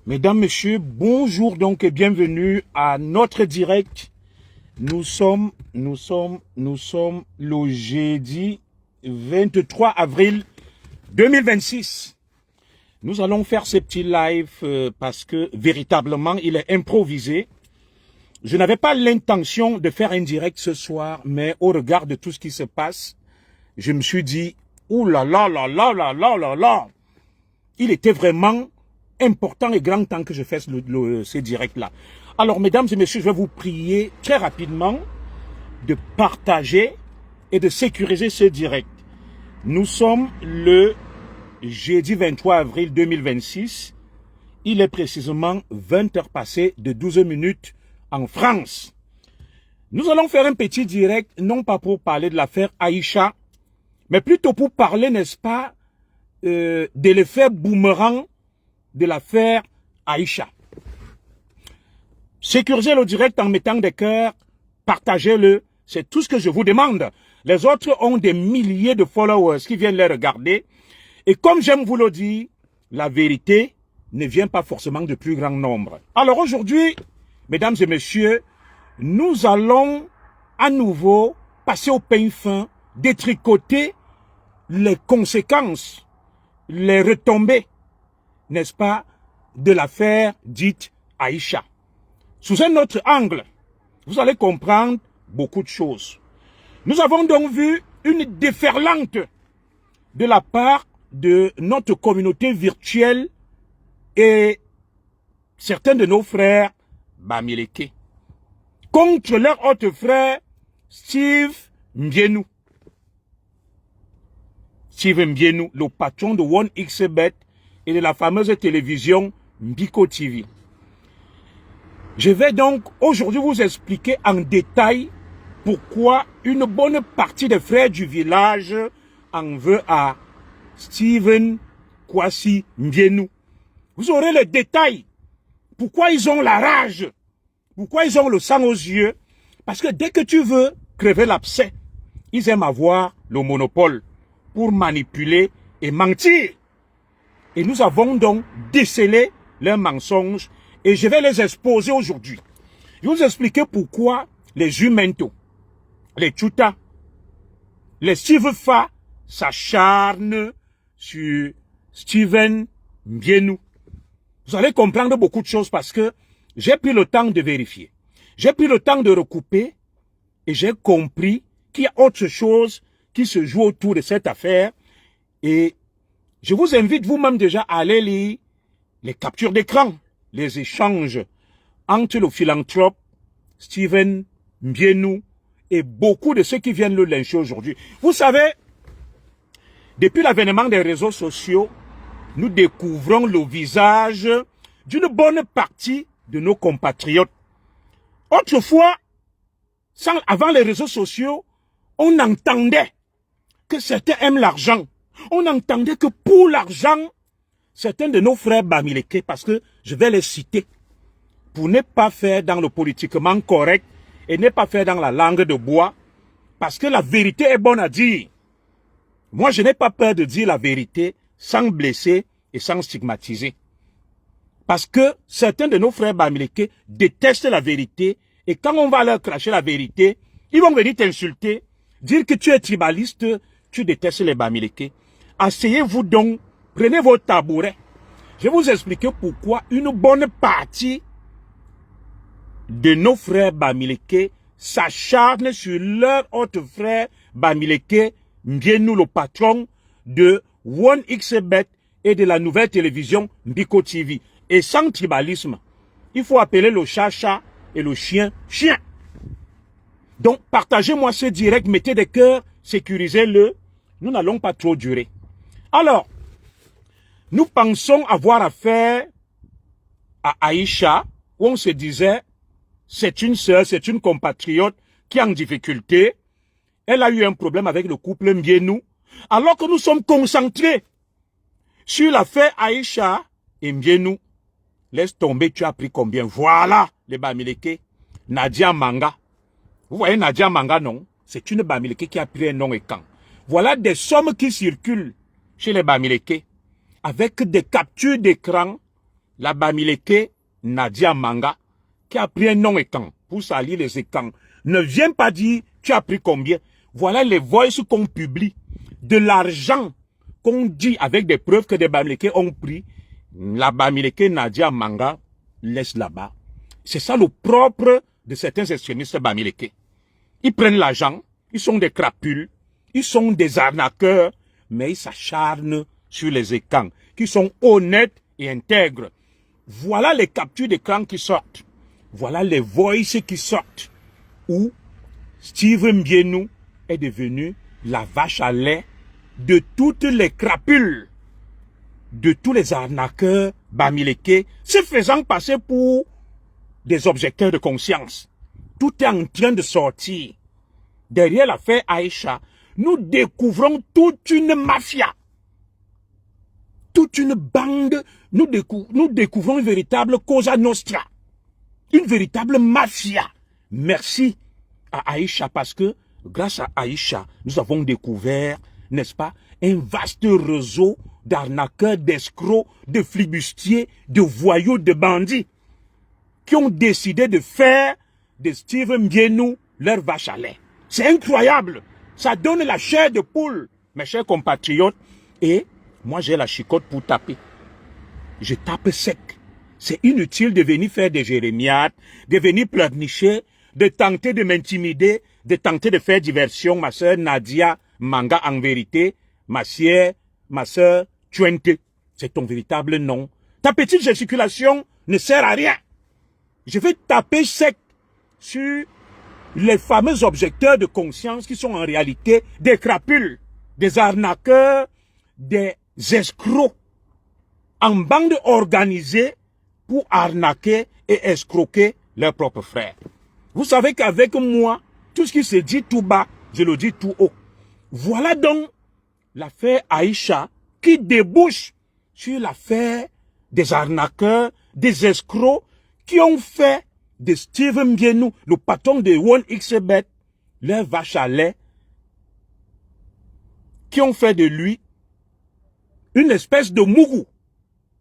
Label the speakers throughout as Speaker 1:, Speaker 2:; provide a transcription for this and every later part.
Speaker 1: Mesdames, Messieurs, bonjour donc et bienvenue à notre direct. Nous sommes le jeudi 23 avril 2026. Nous allons faire ce petit live parce que véritablement il est improvisé. Je n'avais pas l'intention de faire un direct ce soir, mais au regard de tout ce qui se passe, je me suis dit, ouh là là là là là là là là, il était vraiment important et grand temps que je fasse ce direct-là. Alors, mesdames et messieurs, je vais vous prier très rapidement de partager et de sécuriser ce direct. Nous sommes le jeudi 23 avril 2026. Il est précisément 20 heures passées de 12 minutes en France. Nous allons faire un petit direct, non pas pour parler de l'affaire Aïcha, mais plutôt pour parler, n'est-ce pas, de l'effet boomerang de l'affaire Aïcha. Sécurisez le direct en mettant des cœurs, partagez-le, c'est tout ce que je vous demande. Les autres ont des milliers de followers qui viennent les regarder. Et comme j'aime vous le dire, la vérité ne vient pas forcément de plus grand nombre. Alors aujourd'hui, mesdames et messieurs, nous allons à nouveau passer au peigne fin, détricoter les conséquences, les retombées, n'est-ce pas, de l'affaire dite Aïcha. Sous un autre angle, vous allez comprendre beaucoup de choses. Nous avons donc vu une déferlante de la part de notre communauté virtuelle et certains de nos frères Bamileke contre leur autre frère Steve Mbienou. Steve Mbienou, le patron de 1xBet et de la fameuse télévision Mbiko TV. Je vais donc aujourd'hui vous expliquer en détail pourquoi une bonne partie des frères du village en veut à Steven Kwasi Mbienou. Vous aurez le détail. Pourquoi ils ont la rage? Pourquoi ils ont le sang aux yeux? Parce que dès que tu veux crever l'abcès, ils aiment avoir le monopole pour manipuler et mentir. Et nous avons donc décelé leurs mensonges et je vais les exposer aujourd'hui. Je vais vous expliquer pourquoi les Jumento, les Tchouta, les Steve Fa s'acharnent sur Steven Mbienou. Vous allez comprendre beaucoup de choses parce que j'ai pris le temps de vérifier. J'ai pris le temps de recouper et j'ai compris qu'il y a autre chose qui se joue autour de cette affaire. Et je vous invite vous-même déjà à aller lire les captures d'écran, les échanges entre le philanthrope Steven Mbienou et beaucoup de ceux qui viennent le lyncher aujourd'hui. Vous savez, depuis l'avènement des réseaux sociaux, nous découvrons le visage d'une bonne partie de nos compatriotes. Autrefois, avant les réseaux sociaux, on entendait que certains aiment l'argent. On entendait que pour l'argent, certains de nos frères Bamileke, parce que je vais les citer, pour ne pas faire dans le politiquement correct et ne pas faire dans la langue de bois, parce que la vérité est bonne à dire. Moi, je n'ai pas peur de dire la vérité sans blesser et sans stigmatiser. Parce que certains de nos frères Bamileke détestent la vérité et quand on va leur cracher la vérité, ils vont venir t'insulter, dire que tu es tribaliste, tu détestes les Bamileke. Asseyez-vous donc, prenez vos tabourets. Je vais vous expliquer pourquoi une bonne partie de nos frères Bamileke s'acharnent sur leur autre frère Bamileke, Mbienou, le patron de 1xBet et de la nouvelle télévision Mbiko TV. Et sans tribalisme, il faut appeler le chat et le chien chien. Donc, partagez-moi ce direct, mettez des cœurs, sécurisez-le. Nous n'allons pas trop durer. Alors, nous pensons avoir affaire à Aïcha, où on se disait, c'est une sœur, c'est une compatriote qui est en difficulté. Elle a eu un problème avec le couple Mbienou. Alors que nous sommes concentrés sur l'affaire Aïcha et Mbienou. Laisse tomber, tu as pris combien? Voilà, les Bamileke. Nadia Manga. Vous voyez Nadia Manga, non? C'est une Bamileke qui a pris un nom et quand. Voilà des sommes qui circulent chez les Bamileke avec des captures d'écran la Bamileke Nadia Manga, qui a pris un nom écran pour salir les écrans, ne vient pas dire tu as pris combien. Voilà les voices qu'on publie. De l'argent qu'on dit avec des preuves que des Bamileke ont pris. La Bamileke Nadia Manga laisse là-bas. C'est ça le propre de certains extrémistes Bamileke. Ils prennent l'argent, ils sont des crapules, ils sont des arnaqueurs, mais ils s'acharnent sur les écrans, qui sont honnêtes et intègres. Voilà les captures d'écran qui sortent. Voilà les voices qui sortent. Où Steve Mbienou est devenu la vache à lait de toutes les crapules, de tous les arnaqueurs Bamileke, se faisant passer pour des objecteurs de conscience. Tout est en train de sortir. Derrière l'affaire Aïcha, nous découvrons toute une mafia. Toute une bande, nous découvrons une véritable Cosa Nostra. Une véritable mafia. Merci à Aïcha parce que grâce à Aïcha, nous avons découvert, n'est-ce pas, un vaste réseau d'arnaqueurs, d'escrocs, de flibustiers, de voyous, de bandits qui ont décidé de faire de Steve Mbienou leur vache à lait. C'est incroyable. Ça donne la chair de poule, mes chers compatriotes. Et moi, j'ai la chicotte pour taper. Je tape sec. C'est inutile de venir faire des jérémiades, de venir pleurnicher, de tenter de m'intimider, de tenter de faire diversion. Ma sœur Nadia Manga, en vérité, ma sœur Tchouente, c'est ton véritable nom. Ta petite gesticulation ne sert à rien. Je vais taper sec sur les fameux objecteurs de conscience qui sont en réalité des crapules, des arnaqueurs, des escrocs, en bande organisée pour arnaquer et escroquer leurs propres frères. Vous savez qu'avec moi, tout ce qui se dit tout bas, je le dis tout haut. Voilà donc l'affaire Aïcha qui débouche sur l'affaire des arnaqueurs, des escrocs qui ont fait de Steve Mbienou, le patron de 1xBet, leur vache à lait, qui ont fait de lui une espèce de mougou,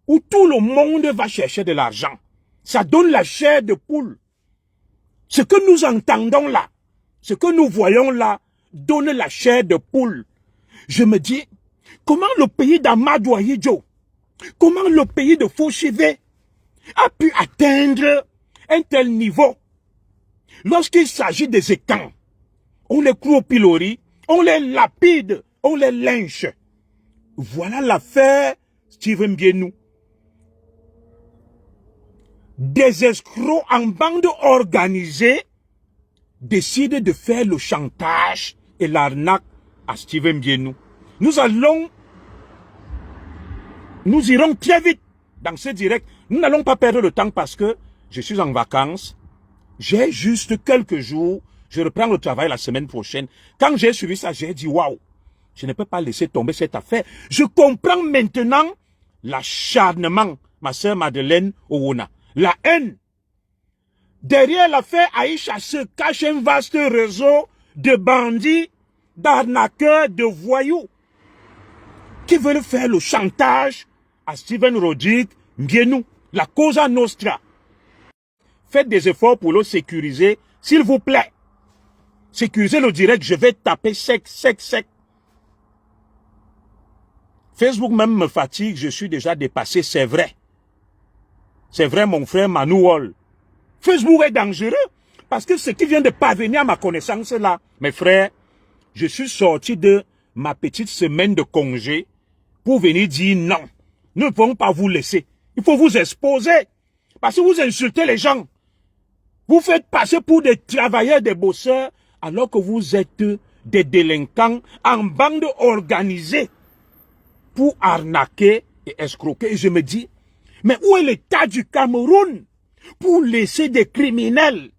Speaker 1: où tout le monde va chercher de l'argent. Ça donne la chair de poule. Ce que nous entendons là, ce que nous voyons là, donne la chair de poule. Je me dis, comment le pays d'Amadou Ahidjo, comment le pays de Fauchivé a pu atteindre un tel niveau. Lorsqu'il s'agit des étangs, on les cloue au pilori, on les lapide, on les lynche. Voilà l'affaire Steve Mbienou. Des escrocs en bande organisée décident de faire le chantage et l'arnaque à Steve Mbienou. Nous irons très vite dans ce direct. Nous n'allons pas perdre le temps parce que je suis en vacances. J'ai juste quelques jours. Je reprends le travail la semaine prochaine. Quand j'ai suivi ça, j'ai dit waouh, je ne peux pas laisser tomber cette affaire. Je comprends maintenant l'acharnement, ma sœur Madeleine Owona. La haine. Derrière l'affaire Aïcha se cache un vaste réseau de bandits, d'arnaqueurs, de voyous qui veulent faire le chantage à Steven Rodrigue Mbienou, la Cosa Nostra. Faites des efforts pour le sécuriser, s'il vous plaît. Sécurisez le direct, je vais taper sec. Facebook même me fatigue, je suis déjà dépassé, c'est vrai. C'est vrai, mon frère Manouol. Facebook est dangereux parce que ce qui vient de parvenir à ma connaissance là, mes frères, je suis sorti de ma petite semaine de congé pour venir dire non. Nous ne pouvons pas vous laisser. Il faut vous exposer. Parce que vous insultez les gens. Vous faites passer pour des travailleurs, des bosseurs, alors que vous êtes des délinquants en bande organisée pour arnaquer et escroquer. Et je me dis, mais où est l'État du Cameroun pour laisser des criminels,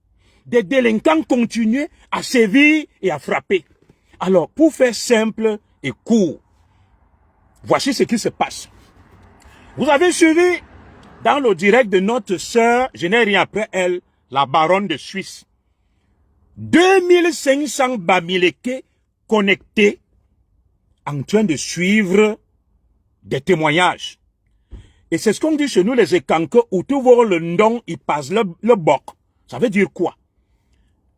Speaker 1: des délinquants continuer à sévir et à frapper? Alors, pour faire simple et court, voici ce qui se passe. Vous avez suivi dans le direct de notre sœur, je n'ai rien après elle, la baronne de Suisse. 2500 Bamileke connectés en train de suivre des témoignages Et c'est ce qu'on dit chez nous, les écanques, où tu vois le nom, ils passent le boc. Ça veut dire quoi?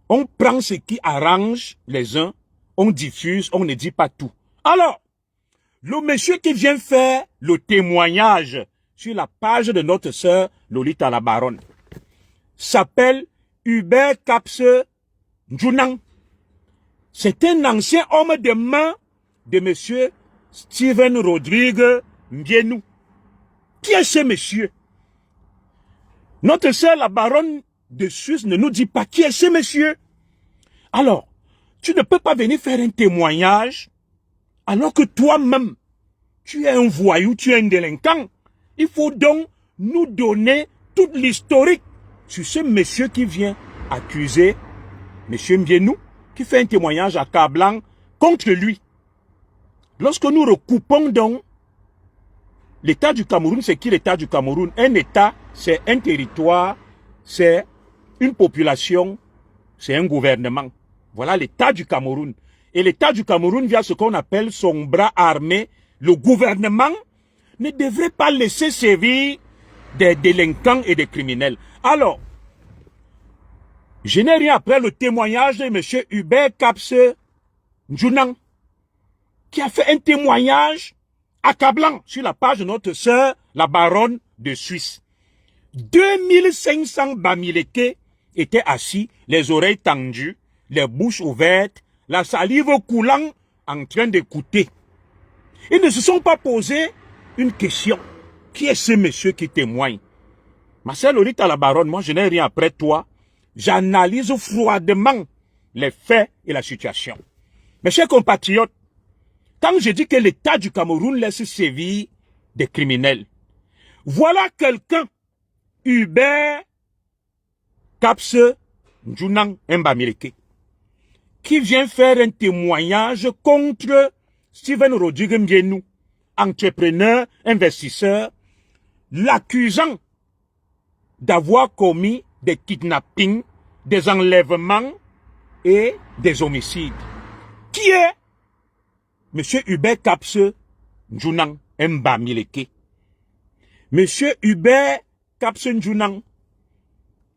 Speaker 1: On prend ce qui arrange les uns, on diffuse, on ne dit pas tout. Alors, le monsieur qui vient faire le témoignage sur la page de notre sœur Lolita la Baronne s'appelle Hubert Kapse Njunang. C'est un ancien homme de main de monsieur Steven Rodrigue Mbienou. Qui est ce monsieur? Notre sœur la Baronne de Suisse ne nous dit pas qui est ce monsieur. Alors, tu ne peux pas venir faire un témoignage alors que toi-même, tu es un voyou, tu es un délinquant. Il faut donc nous donner toute l'historique sur ce monsieur qui vient accuser monsieur Mbienou, qui fait un témoignage à Kablan contre lui. Lorsque nous recoupons donc l'État du Cameroun, c'est qui l'État du Cameroun? Un État, c'est un territoire, c'est une population, c'est un gouvernement. Voilà l'État du Cameroun. Et l'État du Cameroun, via ce qu'on appelle son bras armé, le gouvernement, ne devrait pas laisser servir des délinquants et des criminels. Alors, je n'ai rien après le témoignage de M. Hubert Kapse Njunang, qui a fait un témoignage accablant sur la page de notre sœur, la Baronne de Suisse. 2500 Bamileke étaient assis, les oreilles tendues, les bouches ouvertes, la salive coulant, en train d'écouter. Ils ne se sont pas posé une question. Qui est ce monsieur qui témoigne? Ma sœur Lolita la Baronne, moi je n'ai rien après toi. J'analyse froidement les faits et la situation. Mes chers compatriotes, quand je dis que l'État du Cameroun laisse sévir des criminels, voilà quelqu'un, Hubert Kapse Njunang Mbamileke, qui vient faire un témoignage contre Steven Rodrigue Mbienou, entrepreneur, investisseur, l'accusant d'avoir commis des kidnappings, des enlèvements et des homicides. Qui est M. Hubert Kapse Njunang Mbamileke? M. Hubert Kapse Njunang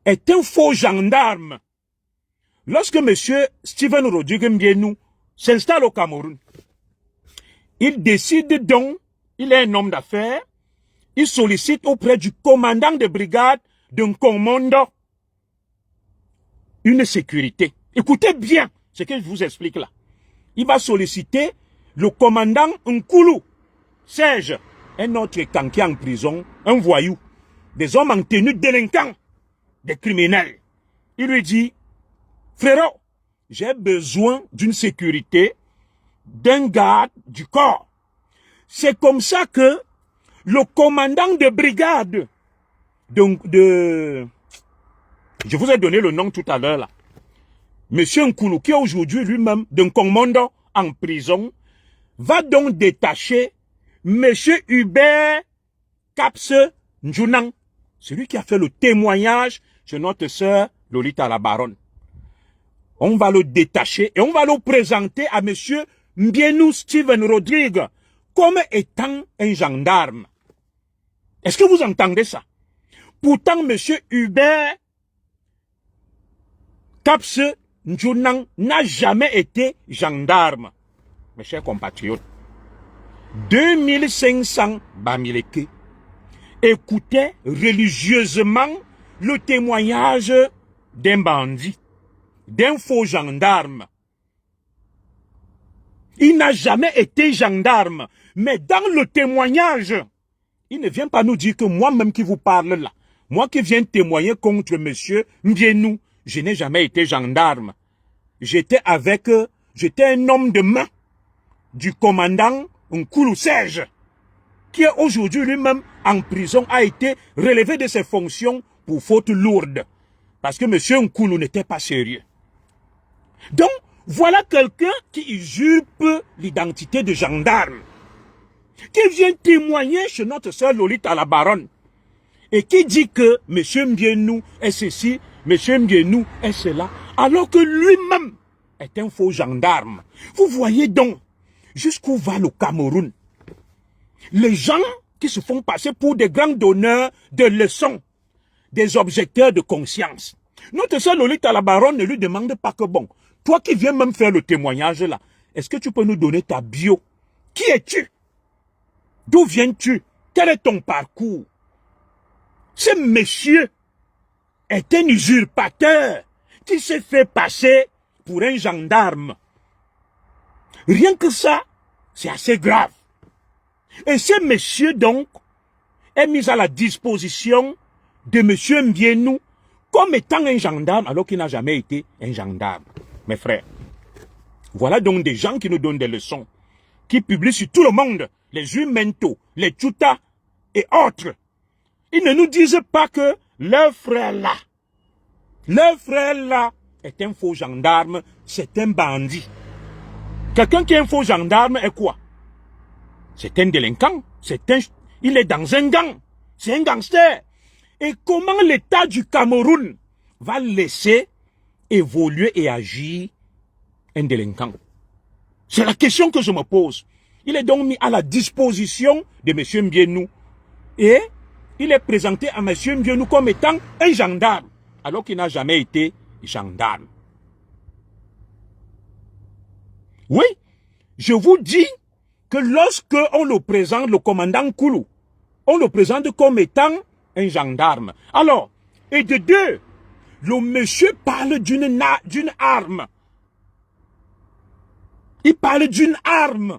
Speaker 1: est un faux gendarme. Lorsque M. Steven Rodrigue Mbienou s'installe au Cameroun, il décide donc, il est un homme d'affaires, il sollicite auprès du commandant de brigade d'un commando une sécurité. Écoutez bien ce que je vous explique là. Il va solliciter le commandant Nkulu Serge, un autre canquier en prison, un voyou, des hommes en tenue délinquants, des criminels. Il lui dit, frérot, j'ai besoin d'une sécurité, d'un garde du corps. C'est comme ça que le commandant de brigade, je vous ai donné le nom tout à l'heure là, Monsieur Nkulu, qui est aujourd'hui lui-même d'un commandant en prison, va donc détacher Monsieur Hubert Kapse Njunang, celui qui a fait le témoignage chez notre sœur Lolita la Baronne. On va le détacher et on va le présenter à Monsieur Mbienou Steven Rodrigue comme étant un gendarme. Est-ce que vous entendez ça? Pourtant, Monsieur Hubert Kapse Njunang n'a jamais été gendarme. Mes chers compatriotes, 2500 Bamileke écoutaient religieusement le témoignage d'un bandit, d'un faux gendarme. Il n'a jamais été gendarme, mais dans le témoignage, il ne vient pas nous dire que moi-même qui vous parle là, moi qui viens témoigner contre monsieur Mbienou, je n'ai jamais été gendarme. J'étais un homme de main du commandant Nkulu Serge, qui est aujourd'hui lui-même en prison, a été relevé de ses fonctions pour faute lourde. Parce que monsieur Nkulu n'était pas sérieux. Donc, voilà quelqu'un qui usurpe l'identité de gendarme, qui vient témoigner chez notre sœur Lolita la Baronne, et qui dit que monsieur Mbienou est ceci, monsieur Mbienou est cela, alors que lui-même est un faux gendarme. Vous voyez donc jusqu'où va le Cameroun. Les gens qui se font passer pour des grands donneurs de leçons, des objecteurs de conscience. Notre sœur Lolita la baronne ne lui demande pas que bon, toi qui viens même faire le témoignage là, est-ce que tu peux nous donner ta bio? Qui es-tu? D'où viens-tu? Quel est ton parcours? Ce monsieur est un usurpateur qui s'est fait passer pour un gendarme. Rien que ça, c'est assez grave. Et ce monsieur donc est mis à la disposition de monsieur Mbienou comme étant un gendarme alors qu'il n'a jamais été un gendarme. Mes frères, voilà donc des gens qui nous donnent des leçons, qui publient sur tout le monde, les Jumento, les Tchouta et autres. Ils ne nous disent pas que leur frère là est un faux gendarme, c'est un bandit. Quelqu'un qui est un faux gendarme est quoi? C'est un délinquant, il est dans un gang, c'est un gangster. Et comment l'État du Cameroun va laisser évoluer et agir un délinquant? C'est la question que je me pose. Il est donc mis à la disposition de M. Mbienou. Et il est présenté à M. Mbienou comme étant un gendarme, alors qu'il n'a jamais été gendarme. Oui, je vous dis que lorsque on le présente, le commandant Koulou, on le présente comme étant un gendarme. Alors, et de deux, le monsieur parle d'une arme. Il parle d'une arme.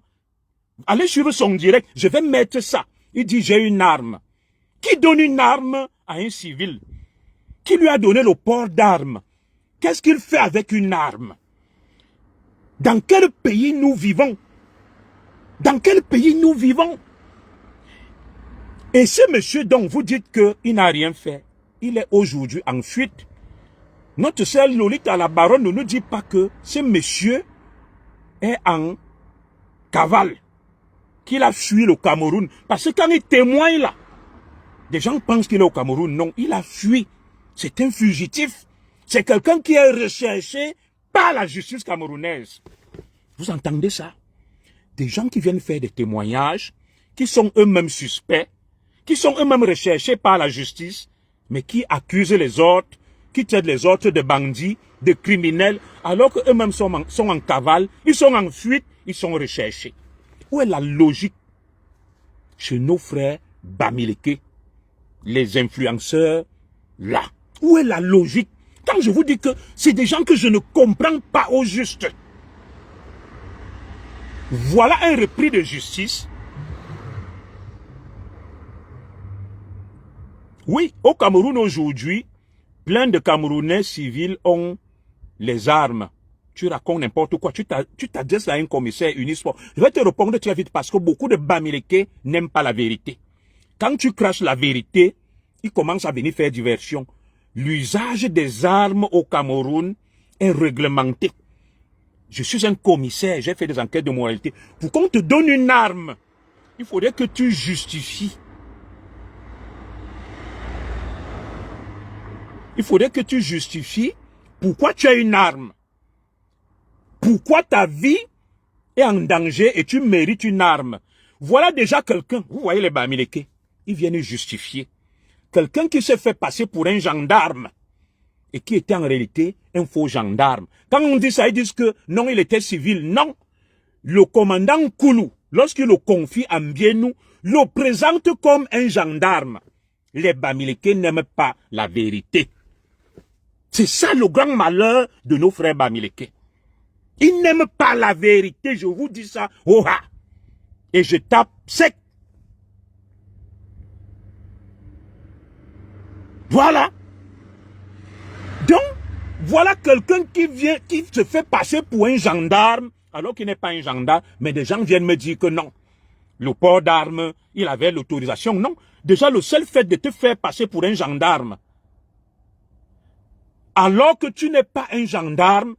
Speaker 1: Allez suivre son direct, je vais mettre ça. Il dit, j'ai une arme. Qui donne une arme à un civil? Qui lui a donné le port d'armes? Qu'est-ce qu'il fait avec une arme? Dans quel pays nous vivons? Dans quel pays nous vivons? Et ce monsieur dont vous dites qu'il n'a rien fait, il est aujourd'hui en fuite. Notre sœur Lolita la baronne ne nous dit pas que ce monsieur est en cavale, qu'il a fui le Cameroun. Parce que quand il témoigne là, des gens pensent qu'il est au Cameroun. Non, il a fui. C'est un fugitif. C'est quelqu'un qui est recherché par la justice camerounaise. Vous entendez ça? Des gens qui viennent faire des témoignages, qui sont eux-mêmes suspects, qui sont eux-mêmes recherchés par la justice, mais qui accusent les autres, qui traitent les autres de bandits, de criminels, alors qu'eux-mêmes sont en cavale, ils sont en fuite, ils sont recherchés. Où est la logique chez nos frères Bamileke, les influenceurs, là? Où est la logique? Quand je vous dis que c'est des gens que je ne comprends pas au juste. Voilà un repris de justice. Oui, au Cameroun aujourd'hui, plein de Camerounais civils ont les armes. Tu racontes n'importe quoi, tu t'adresses à un commissaire Unisport. Je vais te répondre très vite parce que beaucoup de Bamileke n'aiment pas la vérité. Quand tu craches la vérité, ils commencent à venir faire diversion. L'usage des armes au Cameroun est réglementé. Je suis un commissaire, j'ai fait des enquêtes de moralité. Pour qu'on te donne une arme, il faudrait que tu justifies. Il faudrait que tu justifies pourquoi tu as une arme. Pourquoi ta vie est en danger et tu mérites une arme. Voilà déjà quelqu'un, vous voyez les Bamileke, ils viennent justifier. Quelqu'un qui s'est fait passer pour un gendarme et qui était en réalité un faux gendarme. Quand on dit ça, ils disent que non, il était civil. Non. Le commandant Koulou, lorsqu'il le confie à Mbienou, le présente comme un gendarme. Les Bamileke n'aiment pas la vérité. C'est ça le grand malheur de nos frères Bamileke. Ils n'aiment pas la vérité, je vous dis ça. Oh, ah. Et je tape sec. Voilà. Donc, voilà quelqu'un qui se fait passer pour un gendarme, alors qu'il n'est pas un gendarme, mais des gens viennent me dire que non. Le port d'armes, il avait l'autorisation. Non. Déjà, le seul fait de te faire passer pour un gendarme, alors que tu n'es pas un gendarme,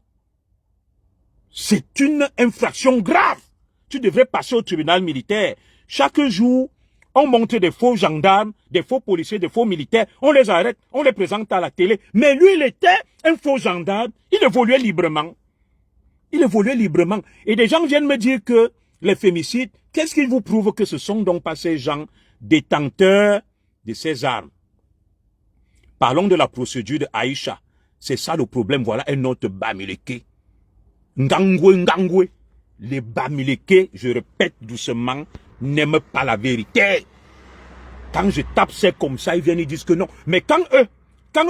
Speaker 1: c'est une infraction grave. Tu devrais passer au tribunal militaire. Chaque jour, on monte des faux gendarmes, des faux policiers, des faux militaires. On les arrête, on les présente à la télé. Mais lui, il était un faux gendarme. Il évoluait librement. Il évoluait librement. Et des gens viennent me dire que les fémicides, qu'est-ce qui vous prouve que ce sont donc pas ces gens détenteur de ces armes. Parlons de la procédure de Aïcha. C'est ça le problème. Voilà un autre Bamileke. Ngangwe. Les Bamileke, je répète doucement, n'aiment pas la vérité. Quand je tape c'est comme ça, ils viennent et disent que non. Mais quand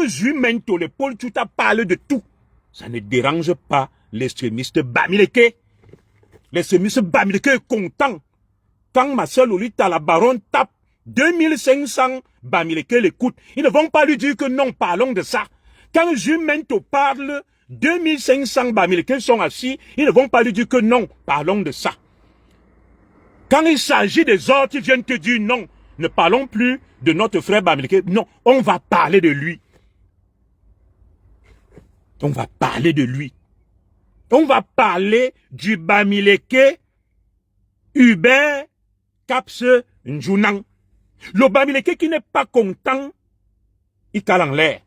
Speaker 1: Jumento, les Paul Tuta parlent de tout, ça ne dérange pas l'extrémiste Bamileke. L'extrémiste Bamileke est content. Quand ma soeur Lolita, la baronne, tape 2500 Bamileke l'écoute, ils ne vont pas lui dire que non, parlons de ça. Quand Jumento parle, 2500 Bamileke sont assis, ils ne vont pas lui dire que non, parlons de ça. Quand il s'agit des autres, ils viennent te dire non, ne parlons plus de notre frère Bamileke. Non, on va parler de lui. On va parler de lui. On va parler du Bamileke Hubert Capse Njunang. Le Bamileke qui n'est pas content, il cale en l'air.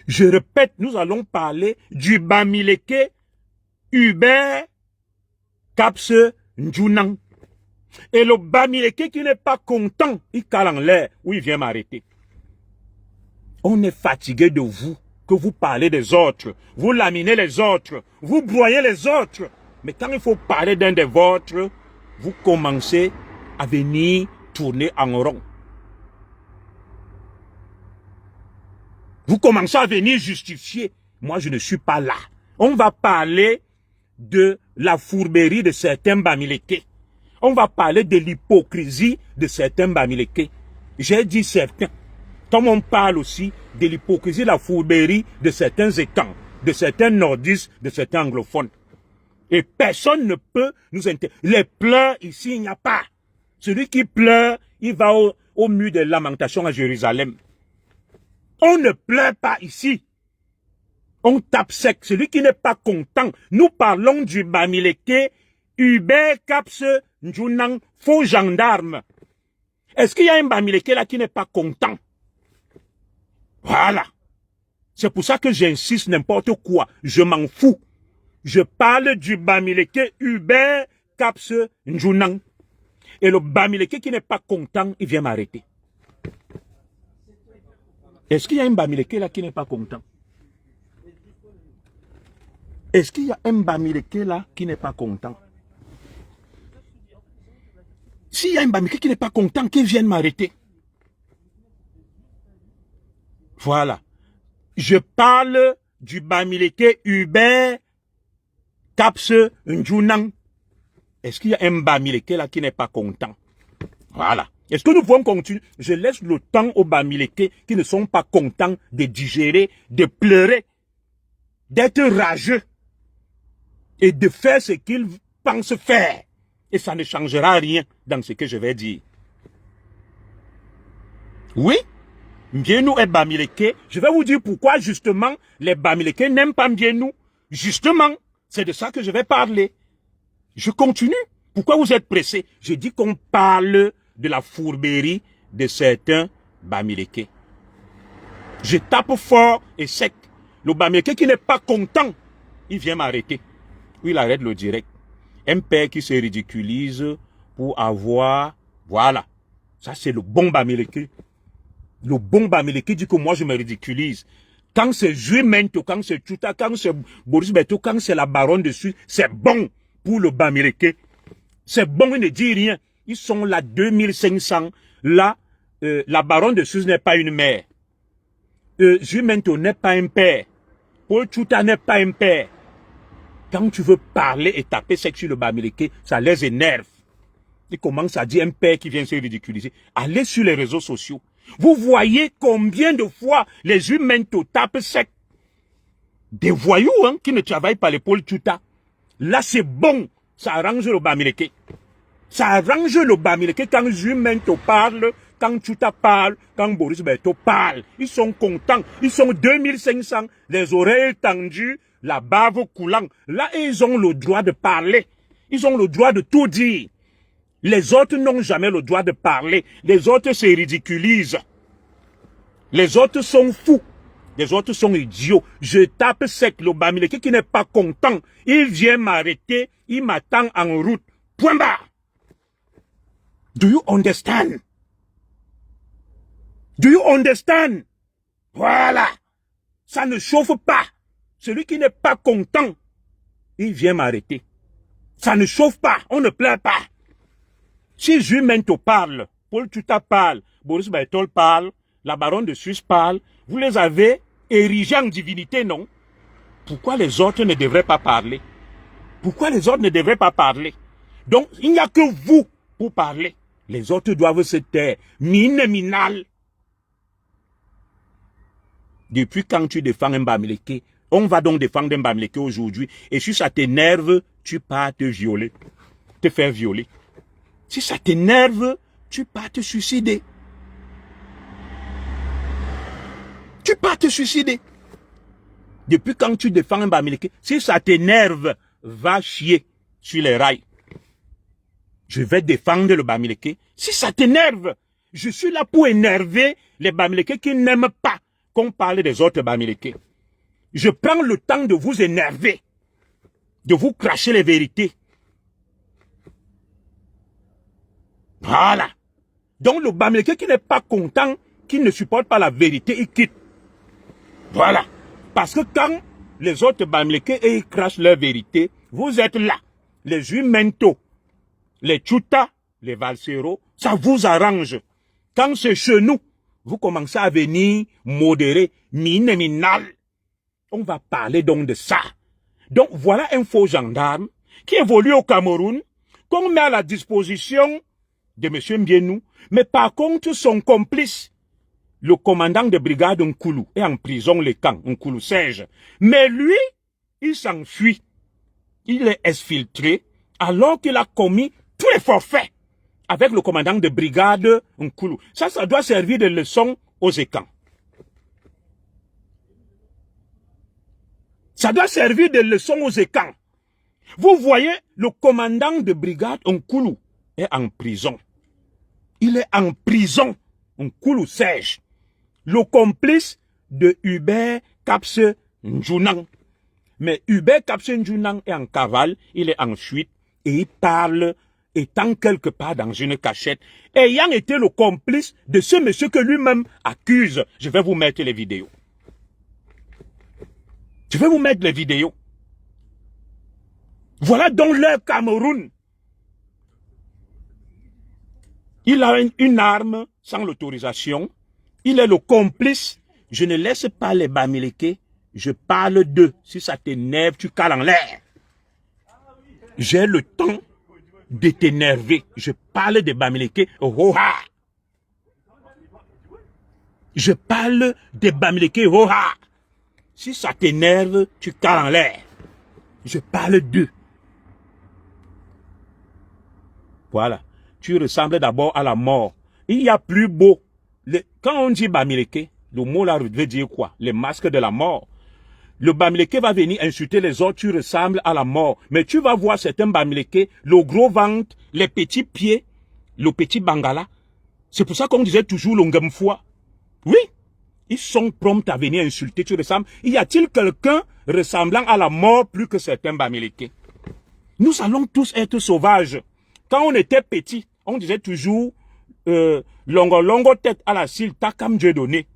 Speaker 1: Je répète, nous allons parler du Bamileke Hubert Capse Njunang. Et le Bamileke qui n'est pas content, il cale en l'air. Oui, il vient m'arrêter. On est fatigué de vous, que vous parlez des autres, vous laminez les autres, vous broyez les autres. Mais quand il faut parler d'un des vôtres, vous commencez à venir tourner en rond. Vous commencez à venir justifier. Moi, je ne suis pas là. On va parler de la fourberie de certains Bamileke. On va parler de l'hypocrisie de certains Bamileke. J'ai dit certains. Comme on parle aussi de l'hypocrisie, de la fourberie de certains étangs, de certains nordistes, de certains anglophones. Et personne ne peut nous intéresser. Les pleurs, ici, il n'y a pas. Celui qui pleure, il va au mur de lamentation à Jérusalem. On ne pleure pas ici. On tape sec. Celui qui n'est pas content. Nous parlons du Bamileke Hubert Capse Njunang, faux gendarme. Est-ce qu'il y a un Bamileke là qui n'est pas content? Voilà. C'est pour ça que j'insiste n'importe quoi. Je m'en fous. Je parle du Bamileke Hubert Capse Njunang. Et le Bamileke qui n'est pas content, il vient m'arrêter. Est-ce qu'il y a un Bamileke là qui n'est pas content? Est-ce qu'il y a un Bamileke là qui n'est pas content? S'il y a un Bamileke qui n'est pas content, qu'il vienne m'arrêter. Voilà. Je parle du Bamileke Hubert Capse Njunang. Est-ce qu'il y a un Bamileke là qui n'est pas content? Voilà. Est-ce que nous pouvons continuer? Je laisse le temps aux Bamileke qui ne sont pas contents de digérer, de pleurer, d'être rageux et de faire ce qu'ils pensent faire. Et ça ne changera rien dans ce que je vais dire. Oui, Mbienou est Bamileke. Je vais vous dire pourquoi justement les Bamileke n'aiment pas Mbienou. Justement, c'est de ça que je vais parler. Je continue. Pourquoi vous êtes pressés? Je dis qu'on parle de la fourberie de certains Bamileke. Je tape fort et sec. Le Bamileke qui n'est pas content, il vient m'arrêter. Oui, il arrête le direct. Un père qui se ridiculise pour avoir... Voilà. Ça, c'est le bon Bamileke. Le bon Bamileke dit que moi, je me ridiculise. Quand c'est Jumento, quand c'est Tuta, quand c'est Boris Beto, quand c'est la baronne dessus, c'est bon pour le Bamileke. C'est bon, il ne dit rien. Ils sont là 2500. Là, la baronne de Suze n'est pas une mère. Jumento n'est pas un père. Paul Tuta n'est pas un père. Quand tu veux parler et taper sec sur le Bamileke, ça les énerve. Ils commencent à dire un père qui vient se ridiculiser. Allez sur les réseaux sociaux. Vous voyez combien de fois les humains tapent sec. Des voyous hein, qui ne travaillent pas l'épaule Tuta. Là, c'est bon. Ça arrange le Bamileke. Ça arrange le Bamileke quand Jumento parle, quand Tuta parle, quand Boris Beto parle. Ils sont contents. Ils sont 2500, les oreilles tendues, la bave coulant. Là, ils ont le droit de parler. Ils ont le droit de tout dire. Les autres n'ont jamais le droit de parler. Les autres se ridiculisent. Les autres sont fous. Les autres sont idiots. Je tape sec le Bamileke qui n'est pas content. Il vient m'arrêter. Il m'attend en route. Point barre. Do you understand? Do you understand? Voilà. Ça ne chauffe pas. Celui qui n'est pas content, il vient m'arrêter. Ça ne chauffe pas. On ne pleure pas. Si Jules Mento parle, Paul Tuta parle, Boris Baitol parle, la baronne de Suisse parle, vous les avez érigés en divinité, non? Pourquoi les autres ne devraient pas parler? Pourquoi les autres ne devraient pas parler? Donc, il n'y a que vous pour parler. Les autres doivent se taire. Mine minal. Depuis quand tu défends un Bamileke, on va donc défendre un Bamileke aujourd'hui, et si ça t'énerve, tu pars te violer, te faire violer. Si ça t'énerve, tu pars te suicider. Tu pars te suicider. Depuis quand tu défends un Bamileke, si ça t'énerve, va chier sur les rails. Je vais défendre le Bamileke. Si ça t'énerve, je suis là pour énerver les Bamileke qui n'aiment pas qu'on parle des autres Bamileke. Je prends le temps de vous énerver, de vous cracher les vérités. Voilà. Donc le Bamileke qui n'est pas content, qui ne supporte pas la vérité, il quitte. Voilà. Parce que quand les autres Bamileke et ils crachent leur vérité, vous êtes là. Les Jumento, les Tchouta, les Valsero, ça vous arrange. Quand c'est chez nous, vous commencez à venir modérer, minal. On va parler donc de ça. Donc voilà un faux gendarme qui évolue au Cameroun, qu'on met à la disposition de M. Mbienou, mais par contre son complice, le commandant de brigade Nkoulou, est en prison le camp, Nkoulou Serge. Mais lui, il s'enfuit. Il est exfiltré alors qu'il a commis tous les forfaits avec le commandant de brigade Nkoulou. Ça doit servir de leçon aux écans. Ça doit servir de leçon aux écans. Vous voyez, le commandant de brigade Nkoulou est en prison. Il est en prison, Nkoulou Serge. Le complice de Hubert Kapse Njunang. Mais Hubert Kapse Njunang est en cavale, il est en fuite et il parle étant quelque part dans une cachette, ayant été le complice de ce monsieur que lui-même accuse. Je vais vous mettre les vidéos. Je vais vous mettre les vidéos. Voilà donc leur Cameroun. Il a une arme sans l'autorisation. Il est le complice. Je ne laisse pas les Bamileke. Je parle d'eux. Si ça t'énerve, tu cales en l'air. J'ai le temps de t'énerver. Je parle des Bamileke. Oha. Je parle des Bamileke. Oha. Si ça t'énerve, tu cales en l'air. Je parle d'eux. Voilà. Tu ressembles d'abord à la mort. Il y a plus beau. Quand on dit Bamileke, le mot là veut dire quoi? Les masques de la mort. Le Bamileke va venir insulter les autres, tu ressembles à la mort. Mais tu vas voir certains Bamileke, le gros ventre, les petits pieds, le petit bangala. C'est pour ça qu'on disait toujours l'ongamfoua. Oui. Ils sont prompts à venir insulter, tu ressembles. Y a-t-il quelqu'un ressemblant à la mort plus que certains Bamileke? Nous allons tous être sauvages. Quand on était petits, on disait toujours longo tête à la cile, takam Dieu donné.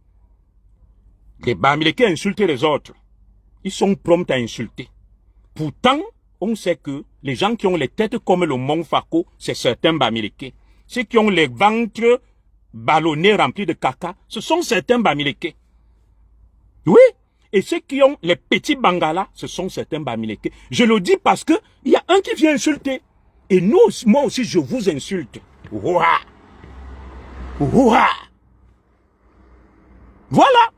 Speaker 1: Les Bamileke insultent les autres. Ils sont prompts à insulter. Pourtant, on sait que les gens qui ont les têtes comme le Mont Fako, c'est certains Bamileke. Ceux qui ont les ventres ballonnés remplis de caca, ce sont certains Bamileke. Oui, et ceux qui ont les petits bangalas, ce sont certains Bamileke. Je le dis parce que il y a un qui vient insulter. Et nous, moi aussi, je vous insulte. Ouah! Ouah! Voilà!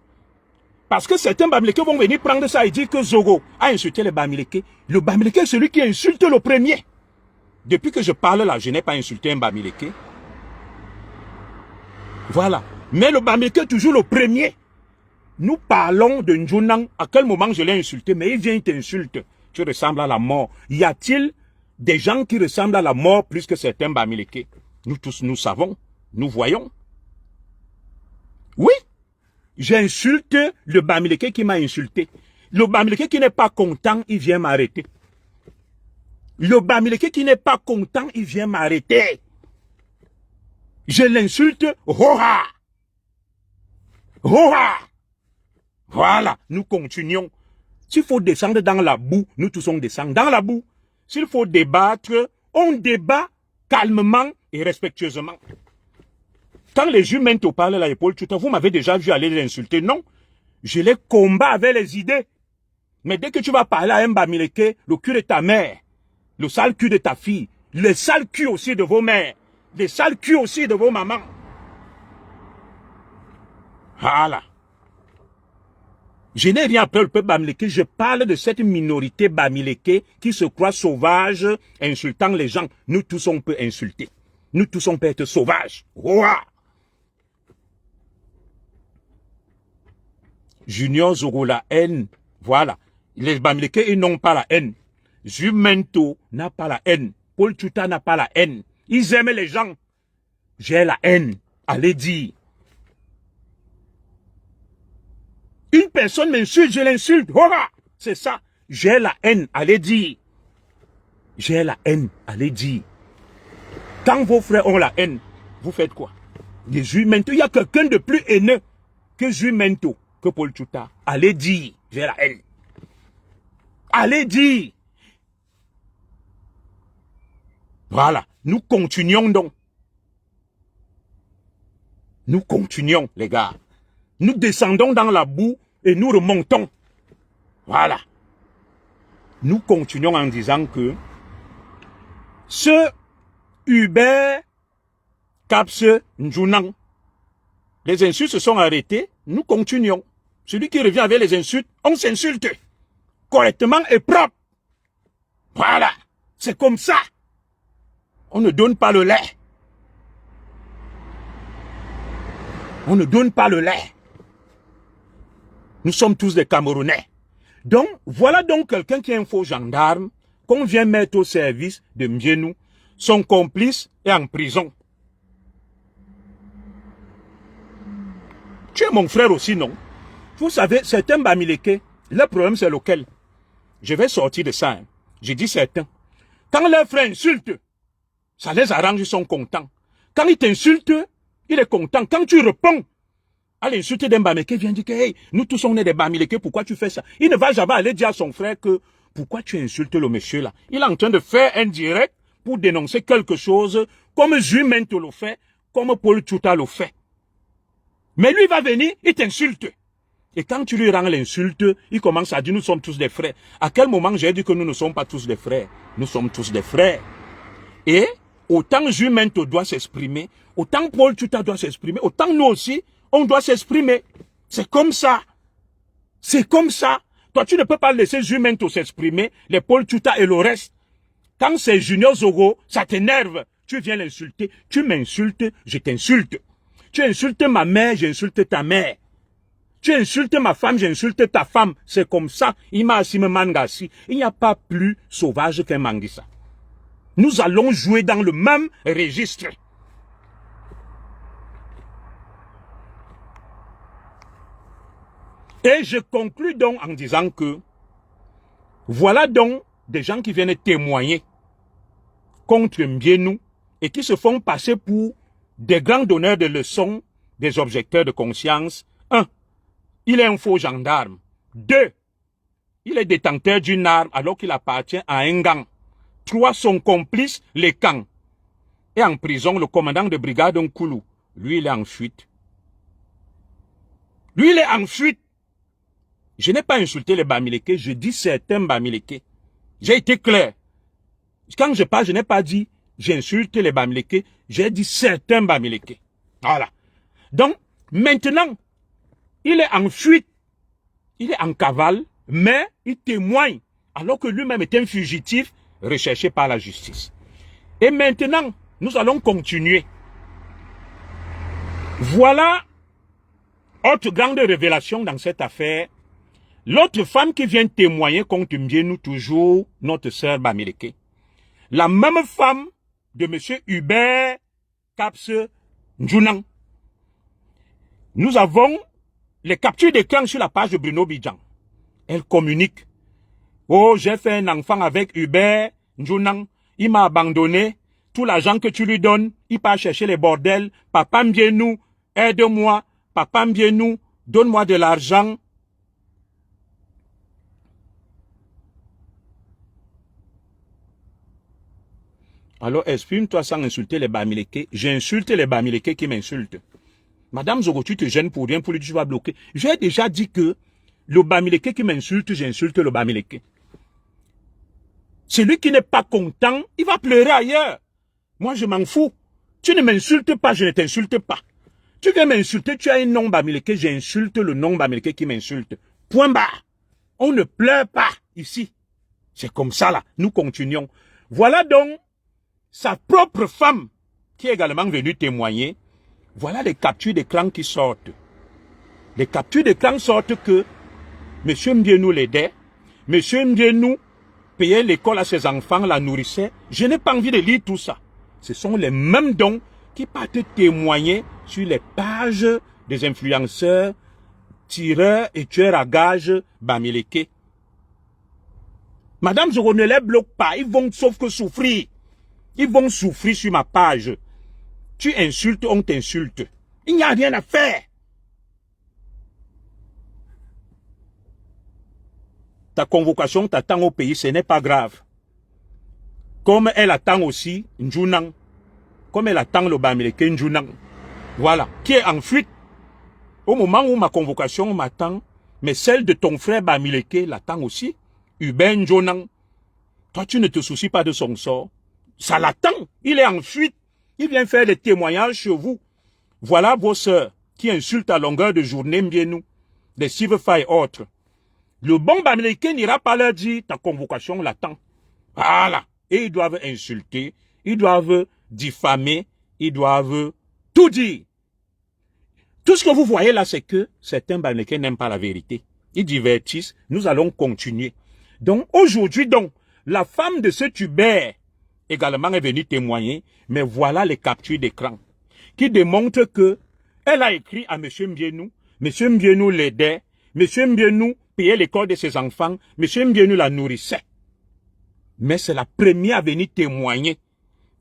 Speaker 1: Parce que certains Bamileke vont venir prendre ça et dire que Zogo a insulté les Bamileke. Le Bamileke est celui qui insulte le premier. Depuis que je parle là, je n'ai pas insulté un Bamileke. Voilà. Mais le Bamileke est toujours le premier. Nous parlons de Njunang. À quel moment je l'ai insulté? Mais il vient, il t'insulte. Tu ressembles à la mort. Y a-t-il des gens qui ressemblent à la mort plus que certains Bamileke? Nous tous, nous savons. Nous voyons. Oui. J'insulte le Bamileke qui m'a insulté. Le Bamileke qui n'est pas content, il vient m'arrêter. Le Bamileke qui n'est pas content, il vient m'arrêter. Je l'insulte, Hora. Hora. Voilà, nous continuons. S'il faut descendre dans la boue, nous tous on descend dans la boue. S'il faut débattre, on débat calmement et respectueusement. Quand les humains te parlent à l'épaule, vous m'avez déjà vu aller les insulter. Non, je les combats avec les idées. Mais dès que tu vas parler à un Bamileke, le cul de ta mère, le sale cul de ta fille, le sale cul aussi de vos mères, le sale cul aussi de vos mamans. Voilà. Je n'ai rien après le peuple Bamileke, je parle de cette minorité Bamileke qui se croit sauvage, insultant les gens. Nous tous on peut insulter. Nous tous on peut être sauvages. Ouah. Junior Zoro, la haine. Voilà. Les Bamileke, ils n'ont pas la haine. Jumento n'a pas la haine. Paul Tuta n'a pas la haine. Ils aiment les gens. J'ai la haine. Allez dire. Une personne m'insulte, je l'insulte. C'est ça. J'ai la haine. Allez dire. J'ai la haine. Allez dire. Quand vos frères ont la haine, vous faites quoi? Les Jumento, il y a quelqu'un de plus haineux que Jumento, que Paul Tuta. Allez dire. J'ai la haine. Allez dire. Voilà. Nous continuons donc. Nous continuons, les gars. Nous descendons dans la boue et nous remontons. Voilà. Nous continuons en disant que ce Hubert Capse Njunang, les insultes se sont arrêtées, nous continuons. Celui qui revient avec les insultes, on s'insulte. Correctement et propre. Voilà. C'est comme ça. On ne donne pas le lait. On ne donne pas le lait. Nous sommes tous des Camerounais. Donc, voilà donc quelqu'un qui est un faux gendarme, qu'on vient mettre au service de Mbienou. Son complice est en prison. Tu es mon frère aussi, non? Vous savez, certains Bamileke, le problème c'est lequel? Je vais sortir de ça. Hein. J'ai dit certains. Quand leurs frères insultent, ça les arrange, ils sont contents. Quand ils t'insultent, il est content. Quand tu réponds à l'insulte d'un Bamileke, vient dire que hey, nous tous on est des Bamileke, pourquoi tu fais ça? Il ne va jamais aller dire à son frère que pourquoi tu insultes le monsieur là? Il est en train de faire un direct pour dénoncer quelque chose comme Jumento le fait, comme Paul Tuta le fait. Mais lui va venir, il t'insulte. Et quand tu lui rends l'insulte, il commence à dire nous sommes tous des frères. À quel moment j'ai dit que nous ne sommes pas tous des frères? Nous sommes tous des frères. Et autant Jumento doit s'exprimer, autant Paul Tuta doit s'exprimer, autant nous aussi, on doit s'exprimer. C'est comme ça. C'est comme ça. Toi, tu ne peux pas laisser Jumento s'exprimer, les Paul Tuta et le reste. Quand c'est Junior Zoro, ça t'énerve. Tu viens l'insulter. Tu m'insultes, je t'insulte. Tu insultes ma mère, j'insulte ta mère. Tu insultes ma femme, j'insulte ta femme. C'est comme ça. Ima Asime Mangasi. Il n'y a pas plus sauvage qu'un Mangisa. Nous allons jouer dans le même registre. Et je conclus donc en disant que voilà donc des gens qui viennent témoigner contre Mbienou et qui se font passer pour des grands donneurs de leçons, des objecteurs de conscience. 1. Il est un faux gendarme. 2. Il est détenteur d'une arme alors qu'il appartient à un gang. 3. Son complice, les camps. Et en prison, le commandant de brigade Nkoulou. Lui, il est en fuite. Lui, il est en fuite. Je n'ai pas insulté les Bamileke, je dis certains Bamileke. J'ai été clair. Quand je parle, je n'ai pas dit j'insulte les Bamileke, j'ai dit certains Bamileke. Voilà. Donc, maintenant, il est en fuite, il est en cavale, mais il témoigne, alors que lui-même est un fugitif recherché par la justice. Et maintenant, nous allons continuer. Voilà autre grande révélation dans cette affaire. L'autre femme qui vient témoigner contre Mbienou, toujours notre sœur Bamileke. La même femme de M. Hubert Capse Njunang. Nous avons les captures d'écran sur la page de Bruno Bidjan. Elle communique. Oh, j'ai fait un enfant avec Hubert Njunang. Il m'a abandonné. tout l'argent que tu lui donnes, il part chercher les bordels. Papa Mbienou, aide-moi. Papa Mbienou, donne-moi de l'argent. Alors exprime-toi sans insulter les Bamileke. J'insulte les Bamileke qui m'insultent. Madame Zogo, tu te gênes pour rien, pour lui tu vas bloquer. J'ai déjà dit que le Bamileke qui m'insulte, j'insulte le Bamileke. Celui qui n'est pas content, il va pleurer ailleurs. Moi, je m'en fous. Tu ne m'insultes pas, je ne t'insulte pas. Tu viens m'insulter, tu as un nom Bamileke, j'insulte le nom Bamileke qui m'insulte. Point barre. On ne pleure pas ici. C'est comme ça là. Nous continuons. Voilà donc sa propre femme qui est également venue témoigner. Voilà les captures d'écran qui sortent. Les captures d'écran sortent que M. Mbienou l'aidait. M. Mbienou payait l'école à ses enfants, la nourrissait. Je n'ai pas envie de lire tout ça. Ce sont les mêmes dons qui partent témoigner sur les pages des influenceurs, tireurs et tueurs à gages Bamileke. Madame Zogo, ne les bloque pas. Ils vont sauf que souffrir. Ils vont souffrir sur ma page. Tu insultes, on t'insulte. Il n'y a rien à faire. Ta convocation t'attend au pays, ce n'est pas grave. Comme elle attend aussi Njunang. Comme elle attend le Bamileke Njunang. Voilà. Qui est en fuite. Au moment où ma convocation m'attend, mais celle de ton frère Bamileke l'attend aussi. Uben Njunang. Toi, tu ne te soucies pas de son sort. Ça l'attend. Il est en fuite. Il vient faire des témoignages chez vous. Voilà vos sœurs qui insultent à longueur de journée Mbienou, des Sivefa et autres. Le bon Bamileke n'ira pas leur dire ta convocation l'attend. Voilà. Et ils doivent insulter, ils doivent diffamer, ils doivent tout dire. Tout ce que vous voyez là, c'est que certains Bamileke n'aiment pas la vérité. Ils divertissent. Nous allons continuer. Donc aujourd'hui, la femme de ce Tubert également est venue témoigner, mais voilà les captures d'écran qui démontrent que elle a écrit à M. Mbienou. M. Mbienou l'aidait. M. Mbienou payait l'école de ses enfants. M. Mbienou la nourrissait. Mais c'est la première à venir témoigner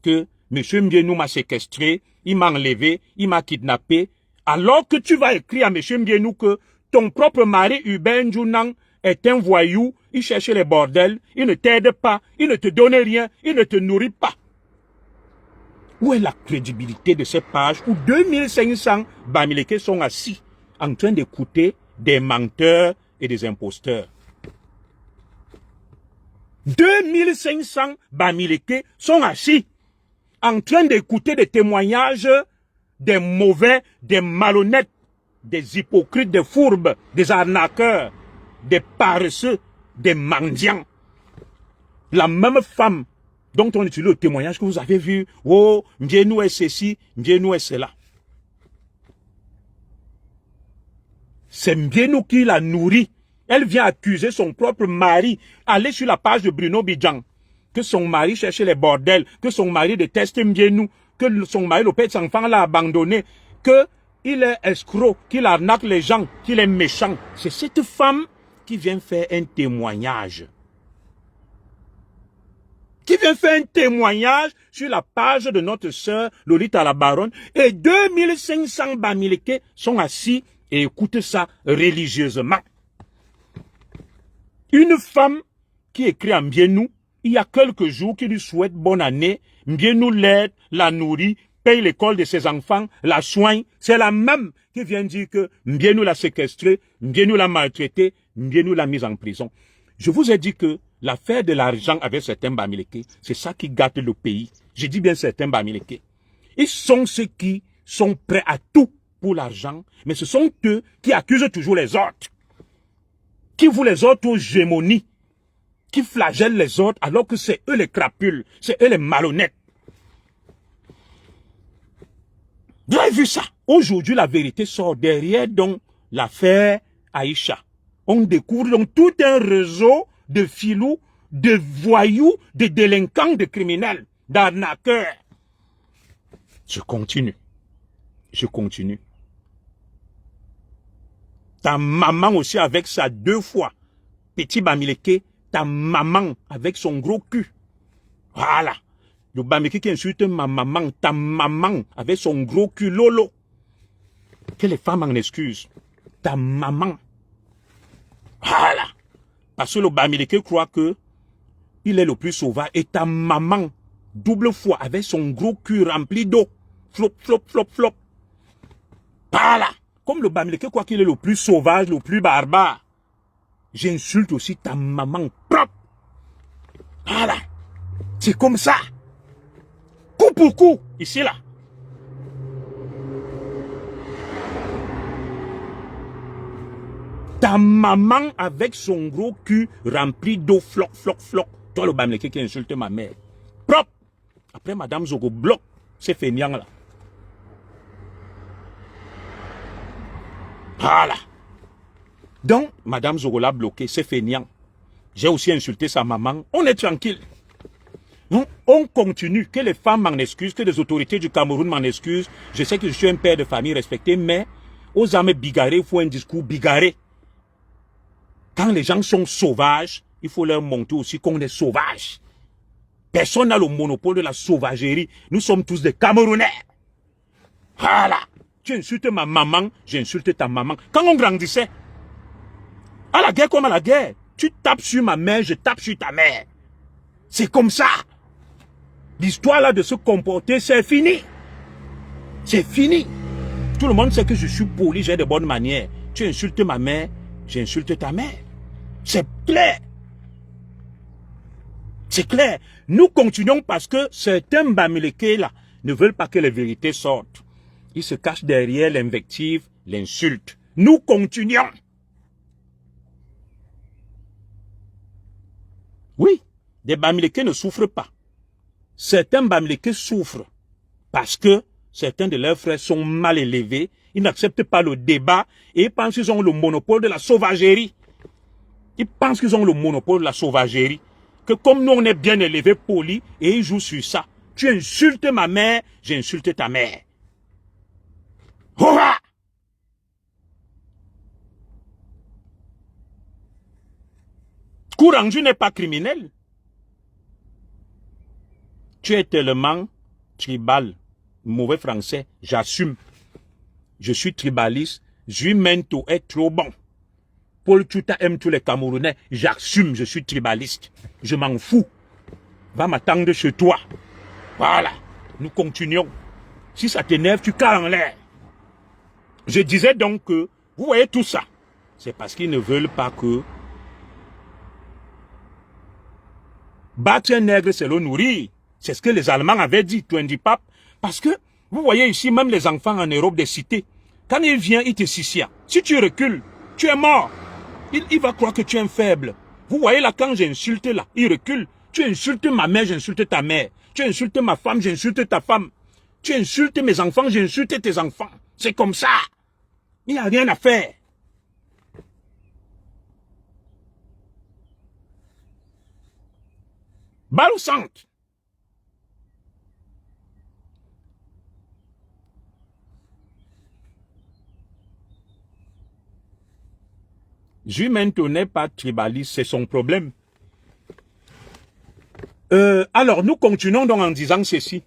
Speaker 1: que M. Mbienou m'a séquestré, il m'a enlevé, il m'a kidnappé. Alors que tu vas écrire à M. Mbienou que ton propre mari Uben Njunang est un voyou, il cherche les bordels, il ne t'aide pas, il ne te donne rien, il ne te nourrit pas. Où est la crédibilité de ces pages où 2500 Bamileke sont assis en train d'écouter des menteurs et des imposteurs? 2500 Bamileke sont assis en train d'écouter des témoignages des mauvais, des malhonnêtes, des hypocrites, des fourbes, des arnaqueurs, des paresseux, des mendiants. La même femme dont on utilise le témoignage que vous avez vu, oh, Mbienou est ceci, Mbienou est cela. C'est Mbienou qui la nourrit. Elle vient accuser son propre mari. Allez sur la page de Bruno Bidjan. Que son mari cherchait les bordels, que son mari déteste Mbienou, que son mari, le père de ses enfants, l'a abandonné, qu'il est escroc, qu'il arnaque les gens, qu'il est méchant. C'est cette femme qui vient faire un témoignage. Qui vient faire un témoignage sur la page de notre sœur Lolita la Baronne. Et 2500 Bamileke sont assis et écoutent ça religieusement. Une femme qui écrit à Mbienou, il y a quelques jours, qui lui souhaite bonne année. Mbienou l'aide, la nourrit, paye l'école de ses enfants, la soigne. C'est la même qui vient dire que Mbienou l'a séquestré, Mbienou l'a maltraité, Mbienou l'a mise en prison. Je vous ai dit que l'affaire de l'argent avec certains Bamileke, c'est ça qui gâte le pays. Je dis bien certains Bamileke. Ils sont ceux qui sont prêts à tout pour l'argent, mais ce sont eux qui accusent toujours les autres. Qui vouent les autres aux gémonies, qui flagellent les autres alors que c'est eux les crapules, c'est eux les malhonnêtes. Vous avez vu ça? Aujourd'hui, la vérité sort derrière donc l'affaire Aïcha. On découvre donc tout un réseau de filous, de voyous, de délinquants, de criminels, d'arnaqueurs. Je continue. Je continue. Ta maman aussi avec ça 2 fois. Petit Bamileke, ta maman avec son gros cul. Voilà. Le Bamileke qui insulte ma maman, ta maman, avec son gros cul lolo. Que les femmes en excusent. Ta maman. Voilà. Parce que le Bamileke croit que il est le plus sauvage. Et ta maman, double fois, avec son gros cul rempli d'eau. Flop, flop, flop, flop. Voilà. Comme le Bamileke croit qu'il est le plus sauvage, le plus barbare. J'insulte aussi ta maman propre. Voilà. C'est comme ça. Coup pour coup. Ici, là. Ta maman avec son gros cul rempli d'eau, floc, floc, floc. Toi, le Bamileke qui insulte ma mère. Propre. Après, Madame Zogo bloque ces feignants-là. Voilà. Donc, Madame Zogo l'a bloqué, c'est feignant. J'ai aussi insulté sa maman. On est tranquille. Donc, on continue. Que les femmes m'en excusent, que les autorités du Cameroun m'en excusent. Je sais que je suis un père de famille respecté, mais aux âmes bigarrées, il faut un discours bigarré. Quand les gens sont sauvages, il faut leur montrer aussi qu'on est sauvage. Personne n'a le monopole de la sauvagerie. Nous sommes tous des Camerounais. Voilà. Tu insultes ma maman, j'insulte ta maman. Quand on grandissait, à la guerre comme à la guerre, tu tapes sur ma mère, je tape sur ta mère. C'est comme ça. L'histoire là de se comporter, c'est fini. C'est fini. Tout le monde sait que je suis poli, j'ai de bonnes manières. Tu insultes ma mère, j'insulte ta mère. C'est clair. C'est clair. Nous continuons parce que certains Bamileke là ne veulent pas que les vérités sortent. Ils se cachent derrière l'invective, l'insulte. Nous continuons. Oui, des Bamileke ne souffrent pas. Certains Bamileke souffrent parce que certains de leurs frères sont mal élevés. Ils n'acceptent pas le débat et ils pensent qu'ils ont le monopole de la sauvagerie. Ils pensent qu'ils ont le monopole de la sauvagerie. Que comme nous on est bien élevés, polis, et ils jouent sur ça. Tu insultes ma mère, j'insulte ta mère. Hurrah! Coup rendu n'est pas criminel. Tu es tellement tribal, mauvais français, j'assume. Je suis tribaliste, Jumento est trop bon. Paul Tuta aime tous les Camerounais, j'assume, je suis tribaliste. Je m'en fous. Va m'attendre chez toi. Voilà, nous continuons. Si ça t'énerve, tu cales en l'air. Je disais donc que, vous voyez tout ça, c'est parce qu'ils ne veulent pas que battre un nègre, c'est le nourrir. C'est ce que les Allemands avaient dit, 20 papes. Parce que, vous voyez ici, même les enfants en Europe des cités, quand il vient, il te sissia. Si tu recules, tu es mort. Il va croire que tu es un faible. Vous voyez là, quand j'insulte là, il recule. Tu insultes ma mère, j'insulte ta mère. Tu insultes ma femme, j'insulte ta femme. Tu insultes mes enfants, j'insulte tes enfants. C'est comme ça. Il n'y a rien à faire. Balle au centre. Jumento n'est pas tribaliste, c'est son problème. Alors, nous continuons donc en disant ceci.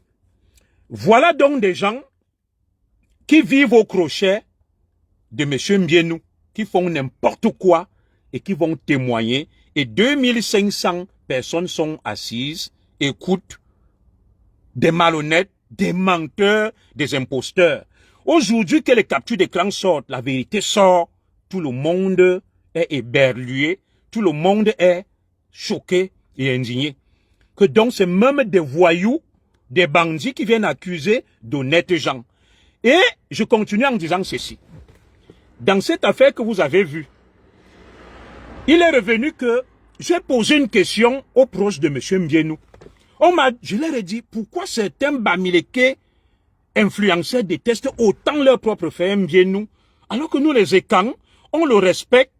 Speaker 1: Voilà donc des gens qui vivent au crochet de M. Mbienou, qui font n'importe quoi et qui vont témoigner. Et 2500 personnes sont assises, écoutent des malhonnêtes, des menteurs, des imposteurs. Aujourd'hui que les captures d'écran sortent, la vérité sort, tout le monde est éberlué, tout le monde est choqué et indigné. Que donc c'est même des voyous, des bandits qui viennent accuser d'honnêtes gens. Et je continue en disant ceci. Dans cette affaire que vous avez vue, il est revenu que j'ai posé une question aux proches de M. Mbienou. Je leur ai dit, pourquoi certains Bamileke influenceurs détestent autant leur propre frère Mbienou, alors que nous les Ekans, on le respecte.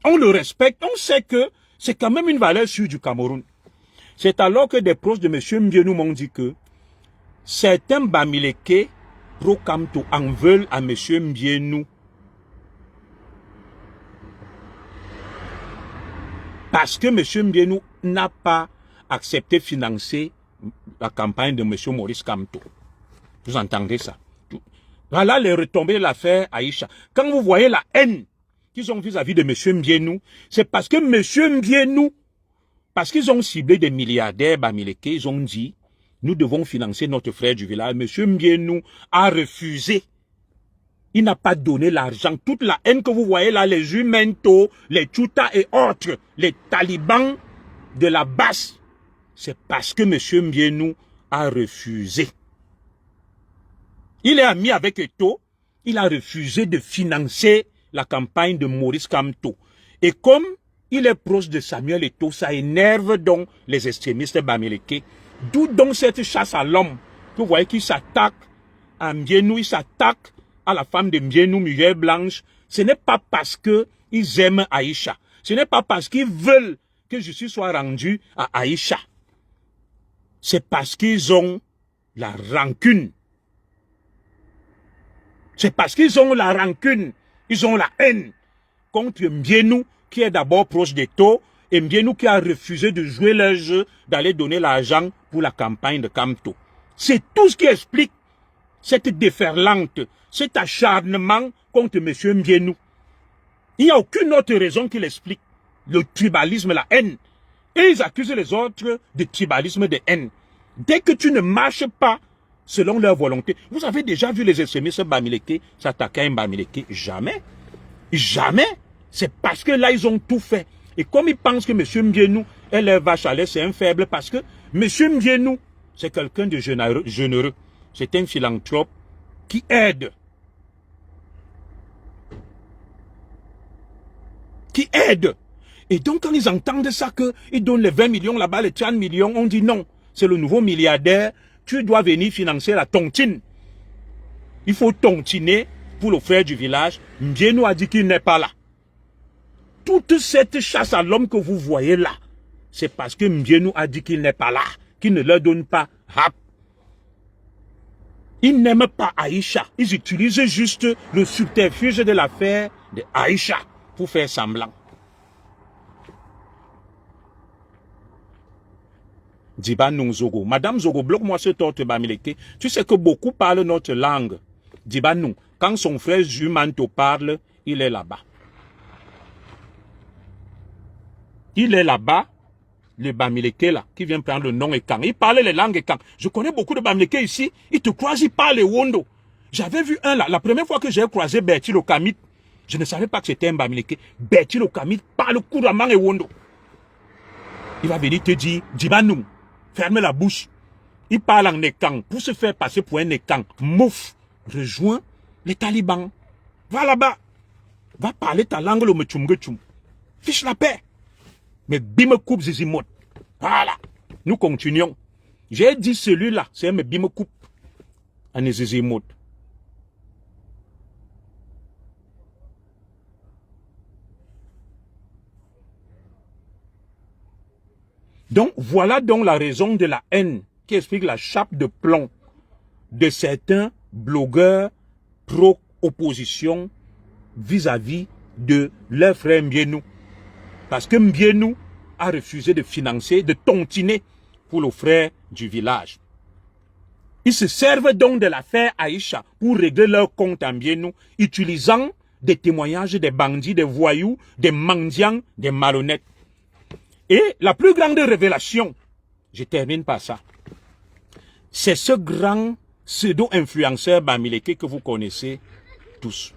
Speaker 1: On le respecte, on sait que c'est quand même une valeur sûre du Cameroun. C'est alors que des proches de M. Mbienou m'ont dit que certains Bamileke pro-Kamto en veulent à M. Mbienou. parce que M. Mbienou n'a pas accepté de financer la campagne de M. Maurice Kamto. Vous entendez ça? Voilà les retombées de l'affaire Aïcha. Quand vous voyez la haine qu'ils ont vis-à-vis de M. Mbienou, c'est parce que M. Mbienou, parce qu'ils ont ciblé des milliardaires Bamileke, ils ont dit, nous devons financer notre frère du village. M. Mbienou a refusé. Il n'a pas donné l'argent. Toute la haine que vous voyez là, les Jumento, les Tchouta et autres, les talibans de la basse, c'est parce que M. Mbienou a refusé. Il est ami avec Eto, il a refusé de financer la campagne de Maurice Kamto. Et comme il est proche de Samuel Eto, ça énerve donc les extrémistes bamileke. D'où donc cette chasse à l'homme que vous voyez qui s'attaque à Mbienou, il s'attaque à la femme de Mbienou, Muriel Blanche. Ce n'est pas parce qu'ils aiment Aïcha. Ce n'est pas parce qu'ils veulent que justice soit rendue à Aïcha. C'est parce qu'ils ont la rancune. C'est parce qu'ils ont la rancune, ils ont la haine contre Mbienou qui est d'abord proche d'Eto et Mbienou qui a refusé de jouer leur jeu, d'aller donner l'argent pour la campagne de Kamto. C'est tout ce qui explique cette déferlante, cet acharnement contre M. Mbienou. Il n'y a aucune autre raison qui l'explique. Le tribalisme, la haine. Et ils accusent les autres de tribalisme, de haine. Dès que tu ne marches pas selon leur volonté. Vous avez déjà vu les extrémistes Bamileke s'attaquer à un Bamileke? Jamais. Jamais. C'est parce que là, ils ont tout fait. Et comme ils pensent que M. Mbienou est leur vache à lait, c'est un faible parce que M. Mbienou, c'est quelqu'un de généreux. C'est un philanthrope qui aide. Qui aide. Et donc, quand ils entendent ça, qu'ils donnent les 20 millions là-bas, les 30 millions, on dit non. C'est le nouveau milliardaire. Tu dois venir financer la tontine. Il faut tontiner pour le frère du village. Mbienou a dit qu'il n'est pas là. Toute cette chasse à l'homme que vous voyez là, c'est parce que Mbienou a dit qu'il n'est pas là, qu'il ne leur donne pas rap. Ils n'aiment pas Aïcha. Ils utilisent juste le subterfuge de l'affaire de Aïcha pour faire semblant. Dibanou Zogo. Madame Zogo, bloque-moi ce torte Bamileke. Tu sais que beaucoup parlent notre langue. Dibanou, quand son frère Jumanto parle, il est là-bas. Il est là-bas, le Bamileke là, qui vient prendre le nom Ekang. Il parle les langues Ekang. Je connais beaucoup de Bamileke ici. Ils te croisent, ils parlent les Wondo. J'avais vu un là, la première fois que j'ai croisé Bertil Okamit, je ne savais pas que c'était un Bamileke. Bertil Okamit parle couramment et Wondo. Il va venir te dire, Dibanou, ferme la bouche. Il parle en Ekang pour se faire passer pour un Ekang. Mouf, rejoins les talibans. Va là-bas. Va parler ta langue, le mechumgechum. Fiche la paix. Mais bime coupe zizimot. Voilà. Nous continuons. J'ai dit celui-là, c'est un bime coupe. En zizimot. Donc, voilà donc la raison de la haine qui explique la chape de plomb de certains blogueurs pro-opposition vis-à-vis de leur frère Mbienou. Parce que Mbienou a refusé de financer, de tontiner pour le frère du village. Ils se servent donc de l'affaire Aïcha pour régler leur compte à Mbienou, utilisant des témoignages des bandits, des voyous, des mendiants, des malhonnêtes. Et la plus grande révélation, je termine par ça, c'est ce grand pseudo-influenceur Bamileke que vous connaissez tous.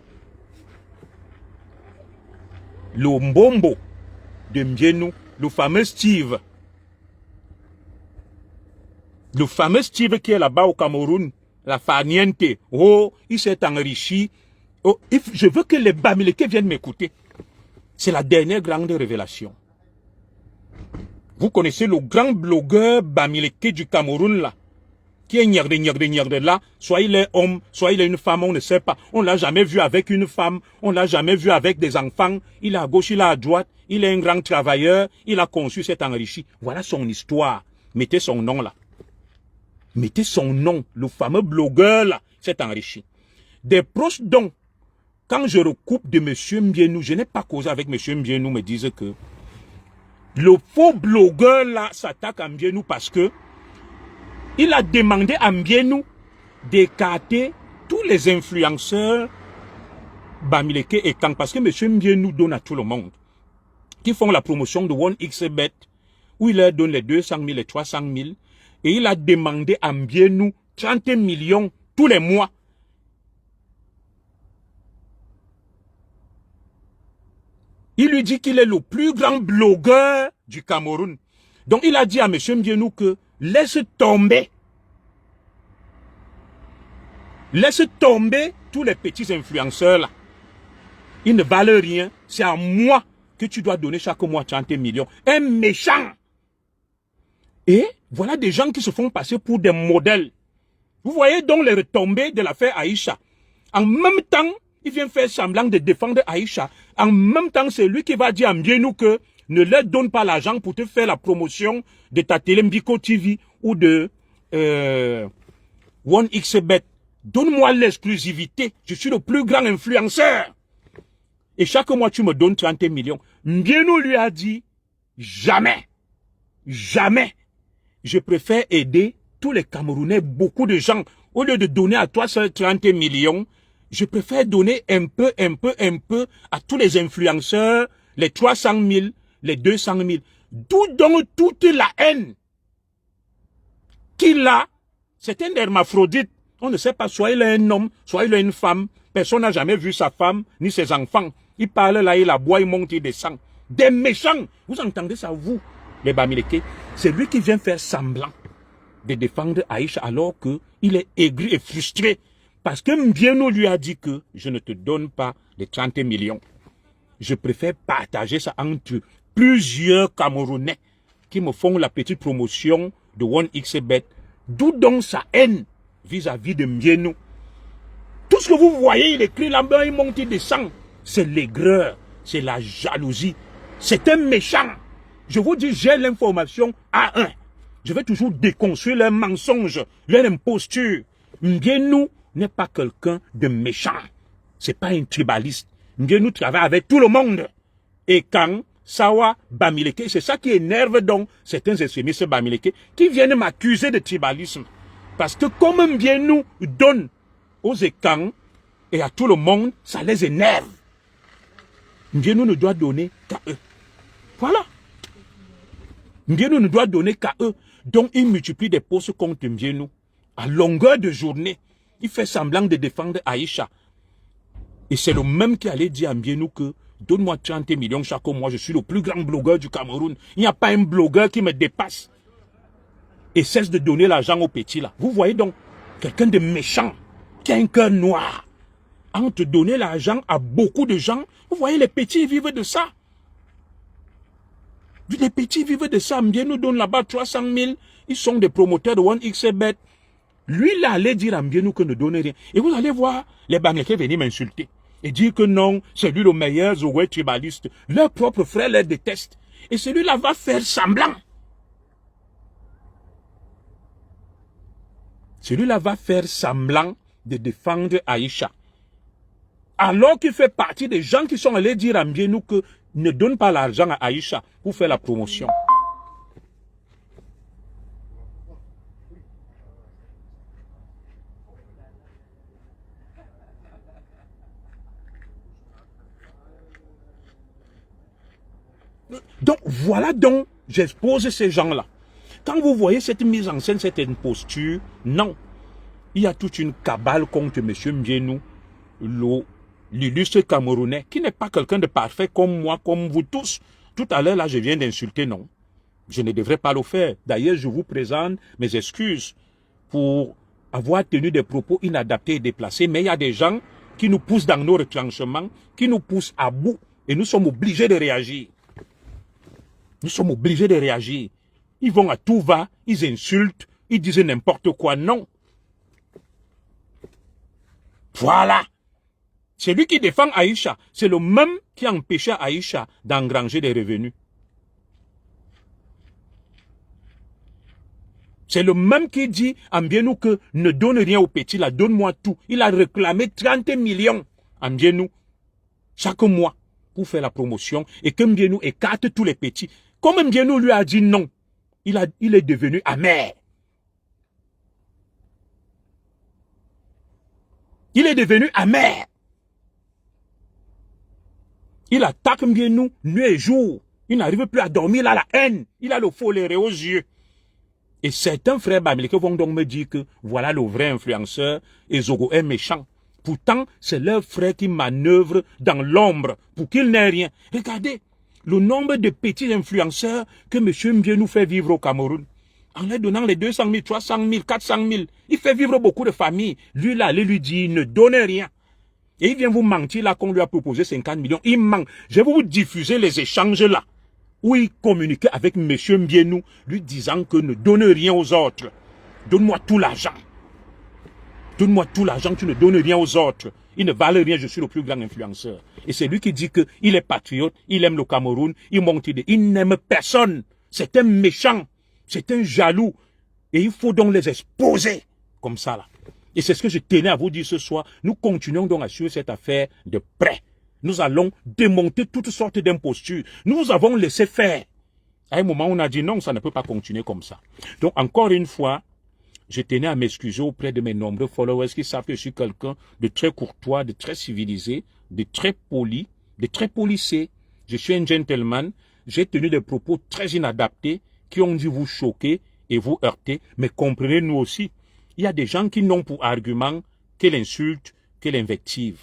Speaker 1: Le Mbombo de Mbienou, le fameux Steve. Le fameux Steve qui est là-bas au Cameroun, la Farniente. Oh, il s'est enrichi. Oh, je veux que les Bamileke viennent m'écouter. C'est la dernière grande révélation. Vous connaissez le grand blogueur Bamileke du Cameroun là, qui est nyerde là, soit il est homme, soit il est une femme, on ne sait pas. On l'a jamais vu avec une femme, on l'a jamais vu avec des enfants. Il est à gauche, il est à droite, il est un grand travailleur, il a conçu, s'est enrichi. Voilà son histoire. Mettez son nom là. Mettez son nom, le fameux blogueur là, s'est enrichi. Des proches dons, quand je recoupe de M. Mbienou, je n'ai pas causé avec M. Mbienou, me disent que Le faux blogueur là s'attaque à Mbienou parce que il a demandé à Mbienou d'écarter tous les influenceurs Bamileke et Kang, parce que M. Mbienou donne à tout le monde, qui font la promotion de OneXBet, où il leur donne les 200 000, les 300 000, et il a demandé à Mbienou 30 millions tous les mois. Il lui dit qu'il est le plus grand blogueur du Cameroun. Donc il a dit à M. Mbienou que laisse tomber tous les petits influenceurs là. Ils ne valent rien. C'est à moi que tu dois donner chaque mois 30 millions. Un méchant. Et voilà des gens qui se font passer pour des modèles. Vous voyez donc les retombées de l'affaire Aïcha. En même temps, il vient faire semblant de défendre Aïcha. En même temps, c'est lui qui va dire à Mbienou que ne leur donne pas l'argent pour te faire la promotion de ta télé Mbiko TV ou de OneXBet. Donne-moi l'exclusivité. Je suis le plus grand influenceur. Et chaque mois, tu me donnes 30 millions. Mbienou lui a dit, jamais, jamais. Je préfère aider tous les Camerounais, beaucoup de gens. Au lieu de donner à toi seuls 30 millions, je préfère donner un peu à tous les influenceurs, les 300 000, les 200 000. D'où donc toute la haine qu'il a. C'est un hermaphrodite. On ne sait pas, soit il est un homme, soit il est une femme. Personne n'a jamais vu sa femme, ni ses enfants. Il parle là, il aboie, il monte, il descend. Des méchants. Vous entendez ça, vous, les Bamileke? C'est lui qui vient faire semblant de défendre Aïcha alors qu'il est aigri et frustré. Parce que Mbienou lui a dit que je ne te donne pas les 30 millions. Je préfère partager ça entre plusieurs Camerounais qui me font la petite promotion de OneXBet. D'où donc sa haine vis-à-vis de Mbienou. Tout ce que vous voyez, il écrit là-bas, il monte, il descend. C'est l'aigreur, c'est la jalousie. C'est un méchant. Je vous dis, j'ai l'information à un. Je vais toujours déconstruire leurs mensonges, leur imposture. Mbienou n'est pas quelqu'un de méchant. C'est pas un tribaliste. Mbienou travaille avec tout le monde. Et quand Sawa Bamileke, c'est ça qui énerve donc certains extrémistes Bamileke qui viennent m'accuser de tribalisme. Parce que comme Mbienou donne aux Ekans et à tout le monde, ça les énerve. Mbienou ne doit donner qu'à eux. Voilà. Mbienou ne doit donner qu'à eux. Donc il multiplie des postes contre Mbienou. À longueur de journée, il fait semblant de défendre Aïcha. Et c'est le même qui allait dire à Mbienou que donne-moi 30 millions chaque mois, je suis le plus grand blogueur du Cameroun. Il n'y a pas un blogueur qui me dépasse. Et cesse de donner l'argent aux petits là. Vous voyez donc, quelqu'un de méchant, qui a un cœur noir. En te donner l'argent à beaucoup de gens, vous voyez les petits vivent de ça. Les petits vivent de ça. Mbienou donne là-bas 300 000. Ils sont des promoteurs de OneXBet. Lui, il allait dire à Mbienou que ne donne rien. Et vous allez voir les Bamileke venir m'insulter. Et dire que non, c'est lui le meilleur Zoé tribaliste. Leur propre frère les déteste. Et celui-là va faire semblant. Celui-là va faire semblant de défendre Aïcha. Alors qu'il fait partie des gens qui sont allés dire à Mbienou que ne donne pas l'argent à Aïcha pour faire la promotion. Donc, voilà donc, j'expose ces gens-là. Quand vous voyez cette mise en scène, cette imposture, non. Il y a toute une cabale contre M. Mbienou, l'illustre Camerounais, qui n'est pas quelqu'un de parfait comme moi, comme vous tous. Tout à l'heure, là, je viens d'insulter, non. Je ne devrais pas le faire. D'ailleurs, je vous présente mes excuses pour avoir tenu des propos inadaptés et déplacés. Mais il y a des gens qui nous poussent dans nos retranchements, qui nous poussent à bout. Et nous sommes obligés de réagir. Nous sommes obligés de réagir. Ils vont à tout va, ils insultent, ils disent n'importe quoi. Non. Voilà. C'est lui qui défend Aïcha. C'est le même qui a empêché Aïcha d'engranger des revenus. C'est le même qui dit à Mbienou que ne donne rien aux petits, là, donne-moi tout. Il a réclamé 30 millions à Mbienou chaque mois pour faire la promotion et que Mbienou écarte tous les petits. Comme Mbienou lui a dit non, il est devenu amer. Il est devenu amer. Il attaque Mbienou nuit et jour. Il n'arrive plus à dormir, il a la haine. Il a le foléré aux yeux. Et certains frères bamileke vont donc me dire que voilà le vrai influenceur et Zogo est méchant. Pourtant, c'est leur frère qui manœuvre dans l'ombre pour qu'il n'ait rien. Regardez le nombre de petits influenceurs que M. Mbienou fait vivre au Cameroun. En leur donnant les 200 000, 300 000, 400 000, il fait vivre beaucoup de familles. Lui, là, il lui dit, ne donnez rien. Et il vient vous mentir là qu'on lui a proposé 50 millions. Il ment. Je vais vous diffuser les échanges là, où il communiquait avec M. Mbienou, lui disant que ne donne rien aux autres. Donne-moi tout l'argent. Donne-moi tout l'argent, tu ne donnes rien aux autres. Ils ne valent rien, je suis le plus grand influenceur. Et c'est lui qui dit qu'il est patriote, il aime le Cameroun, il n'aime personne. C'est un méchant, c'est un jaloux. Et il faut donc les exposer comme ça là. Et c'est ce que je tenais à vous dire ce soir. Nous continuons donc à suivre cette affaire de près. Nous allons démonter toutes sortes d'impostures. Nous avons laissé faire. À un moment, on a dit non, ça ne peut pas continuer comme ça. Donc, encore une fois, je tenais à m'excuser auprès de mes nombreux followers qui savent que je suis quelqu'un de très courtois, de très civilisé, de très poli, de très policé. Je suis un gentleman. J'ai tenu des propos très inadaptés qui ont dû vous choquer et vous heurter. Mais comprenez-nous aussi, il y a des gens qui n'ont pour argument que l'insulte, que l'invective.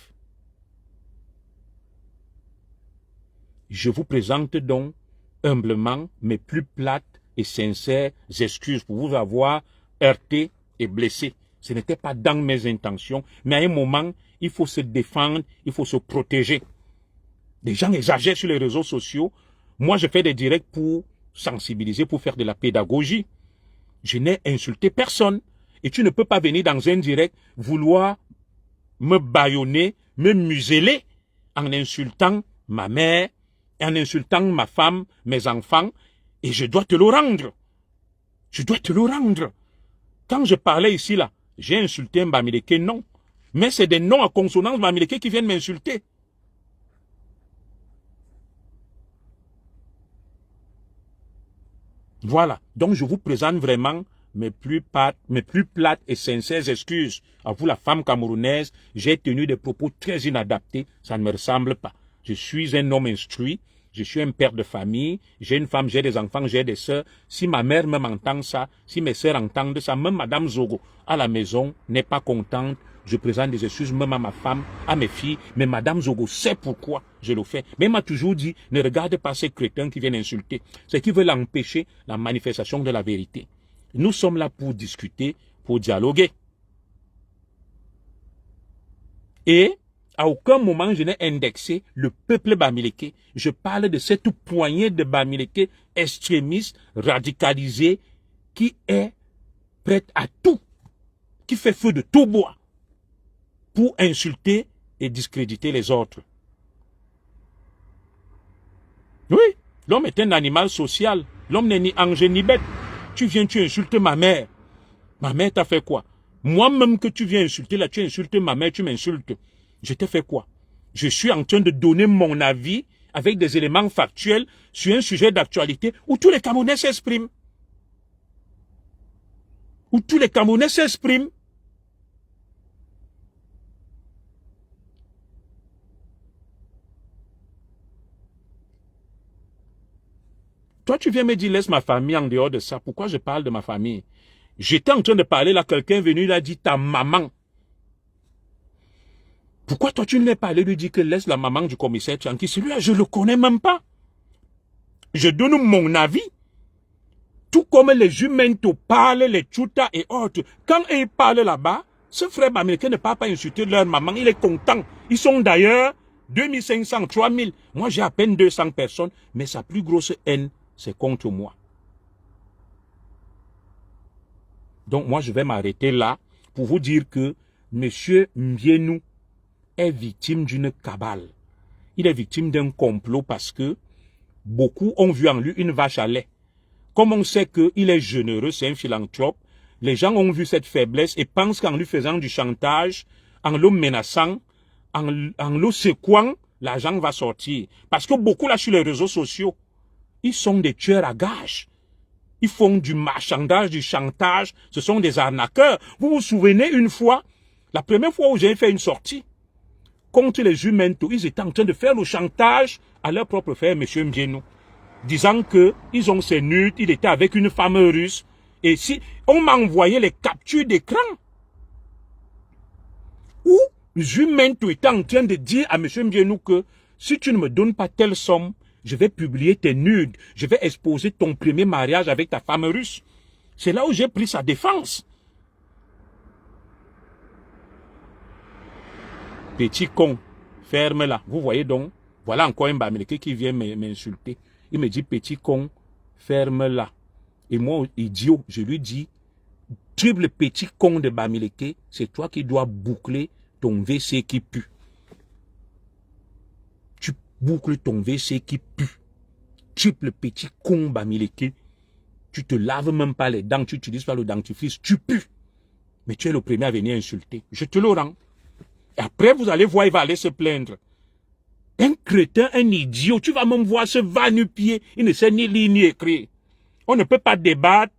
Speaker 1: Je vous présente donc humblement mes plus plates et sincères excuses pour vous avoir heurté et blessé. Ce n'était pas dans mes intentions, mais à un moment, il faut se défendre, il faut se protéger. Les gens exagèrent sur les réseaux sociaux. Moi, je fais des directs pour sensibiliser, pour faire de la pédagogie. Je n'ai insulté personne. Et tu ne peux pas venir dans un direct vouloir me bâillonner, me museler en insultant ma mère, en insultant ma femme, mes enfants, et je dois te le rendre. Je dois te le rendre. Quand je parlais ici, là, j'ai insulté un Bamileke, non. Mais c'est des noms à consonance Bamileke qui viennent m'insulter. Voilà. Donc, je vous présente vraiment mes plus plates et sincères excuses. À vous, la femme camerounaise, j'ai tenu des propos très inadaptés. Ça ne me ressemble pas. Je suis un homme instruit. Je suis un père de famille. J'ai une femme, j'ai des enfants, j'ai des sœurs. Si ma mère même entend ça, si mes sœurs entendent ça, même Madame Zogo à la maison n'est pas contente. Je présente des excuses même à ma femme, à mes filles. Mais Madame Zogo sait pourquoi je le fais. Mais elle m'a toujours dit, ne regarde pas ces crétins qui viennent insulter. C'est qui veulent empêcher la manifestation de la vérité. Nous sommes là pour discuter, pour dialoguer. Et à aucun moment je n'ai indexé le peuple bamileke. Je parle de cette poignée de bamileke extrémistes, radicalisés, qui est prête à tout, qui fait feu de tout bois pour insulter et discréditer les autres. Oui, l'homme est un animal social. L'homme n'est ni ange ni bête. Tu viens, tu insultes ma mère. Ma mère t'a fait quoi? Moi-même que tu viens insulter, là, tu insultes ma mère, tu m'insultes. Je t'ai fait quoi? Je suis en train de donner mon avis avec des éléments factuels sur un sujet d'actualité où tous les Camerounais s'expriment. Où tous les Camerounais s'expriment. Toi, tu viens me dire, laisse ma famille en dehors de ça. Pourquoi je parle de ma famille? J'étais en train de parler, là, quelqu'un est venu, il a dit, ta maman. Pourquoi toi, tu ne l'as pas allé lui dire que laisse la maman du commissaire tranquille? Celui-là, je ne le connais même pas. Je donne mon avis. Tout comme les humains te parlent, les tchoutas et autres. Quand ils parlent là-bas, ce frère américain ne parle pas insulter leur maman, il est content. Ils sont d'ailleurs 2500, 3000. Moi, j'ai à peine 200 personnes, mais sa plus grosse haine, c'est contre moi. Donc, moi, je vais m'arrêter là pour vous dire que M. Mbienou est victime d'une cabale. Il est victime d'un complot parce que beaucoup ont vu en lui une vache à lait. Comme on sait qu'il est généreux, c'est un philanthrope, les gens ont vu cette faiblesse et pensent qu'en lui faisant du chantage, en le menaçant, en le secouant, l'argent va sortir. Parce que beaucoup là sur les réseaux sociaux, ils sont des tueurs à gages. Ils font du marchandage, du chantage. Ce sont des arnaqueurs. Vous vous souvenez une fois, la première fois où j'ai fait une sortie contre les Jumento, ils étaient en train de faire le chantage à leur propre frère, M. Mbienou, disant que ils ont ces nudes, il était avec une femme russe. Et si on m'a envoyé les captures d'écran où Jumento était en train de dire à M. Mbienou que si tu ne me donnes pas telle somme, je vais publier tes nudes, je vais exposer ton premier mariage avec ta femme russe. C'est là où j'ai pris sa défense. Petit con, ferme-la. Vous voyez donc, voilà encore un Bamileke qui vient m'insulter. Il me dit, petit con, ferme-la. Et moi, idiot, je lui dis, triple petit con de Bamileke, c'est toi qui dois boucler ton WC qui pue. Tu boucles ton WC qui pue. Triple petit con Bamileke. Tu te laves même pas les dents, tu n'utilises pas le dentifrice, tu pues. Mais tu es le premier à venir insulter. Je te le rends. Et après, vous allez voir, il va aller se plaindre. Un crétin, un idiot, tu vas même voir ce va-nu-pied. Il ne sait ni lire ni écrire. On ne peut pas débattre,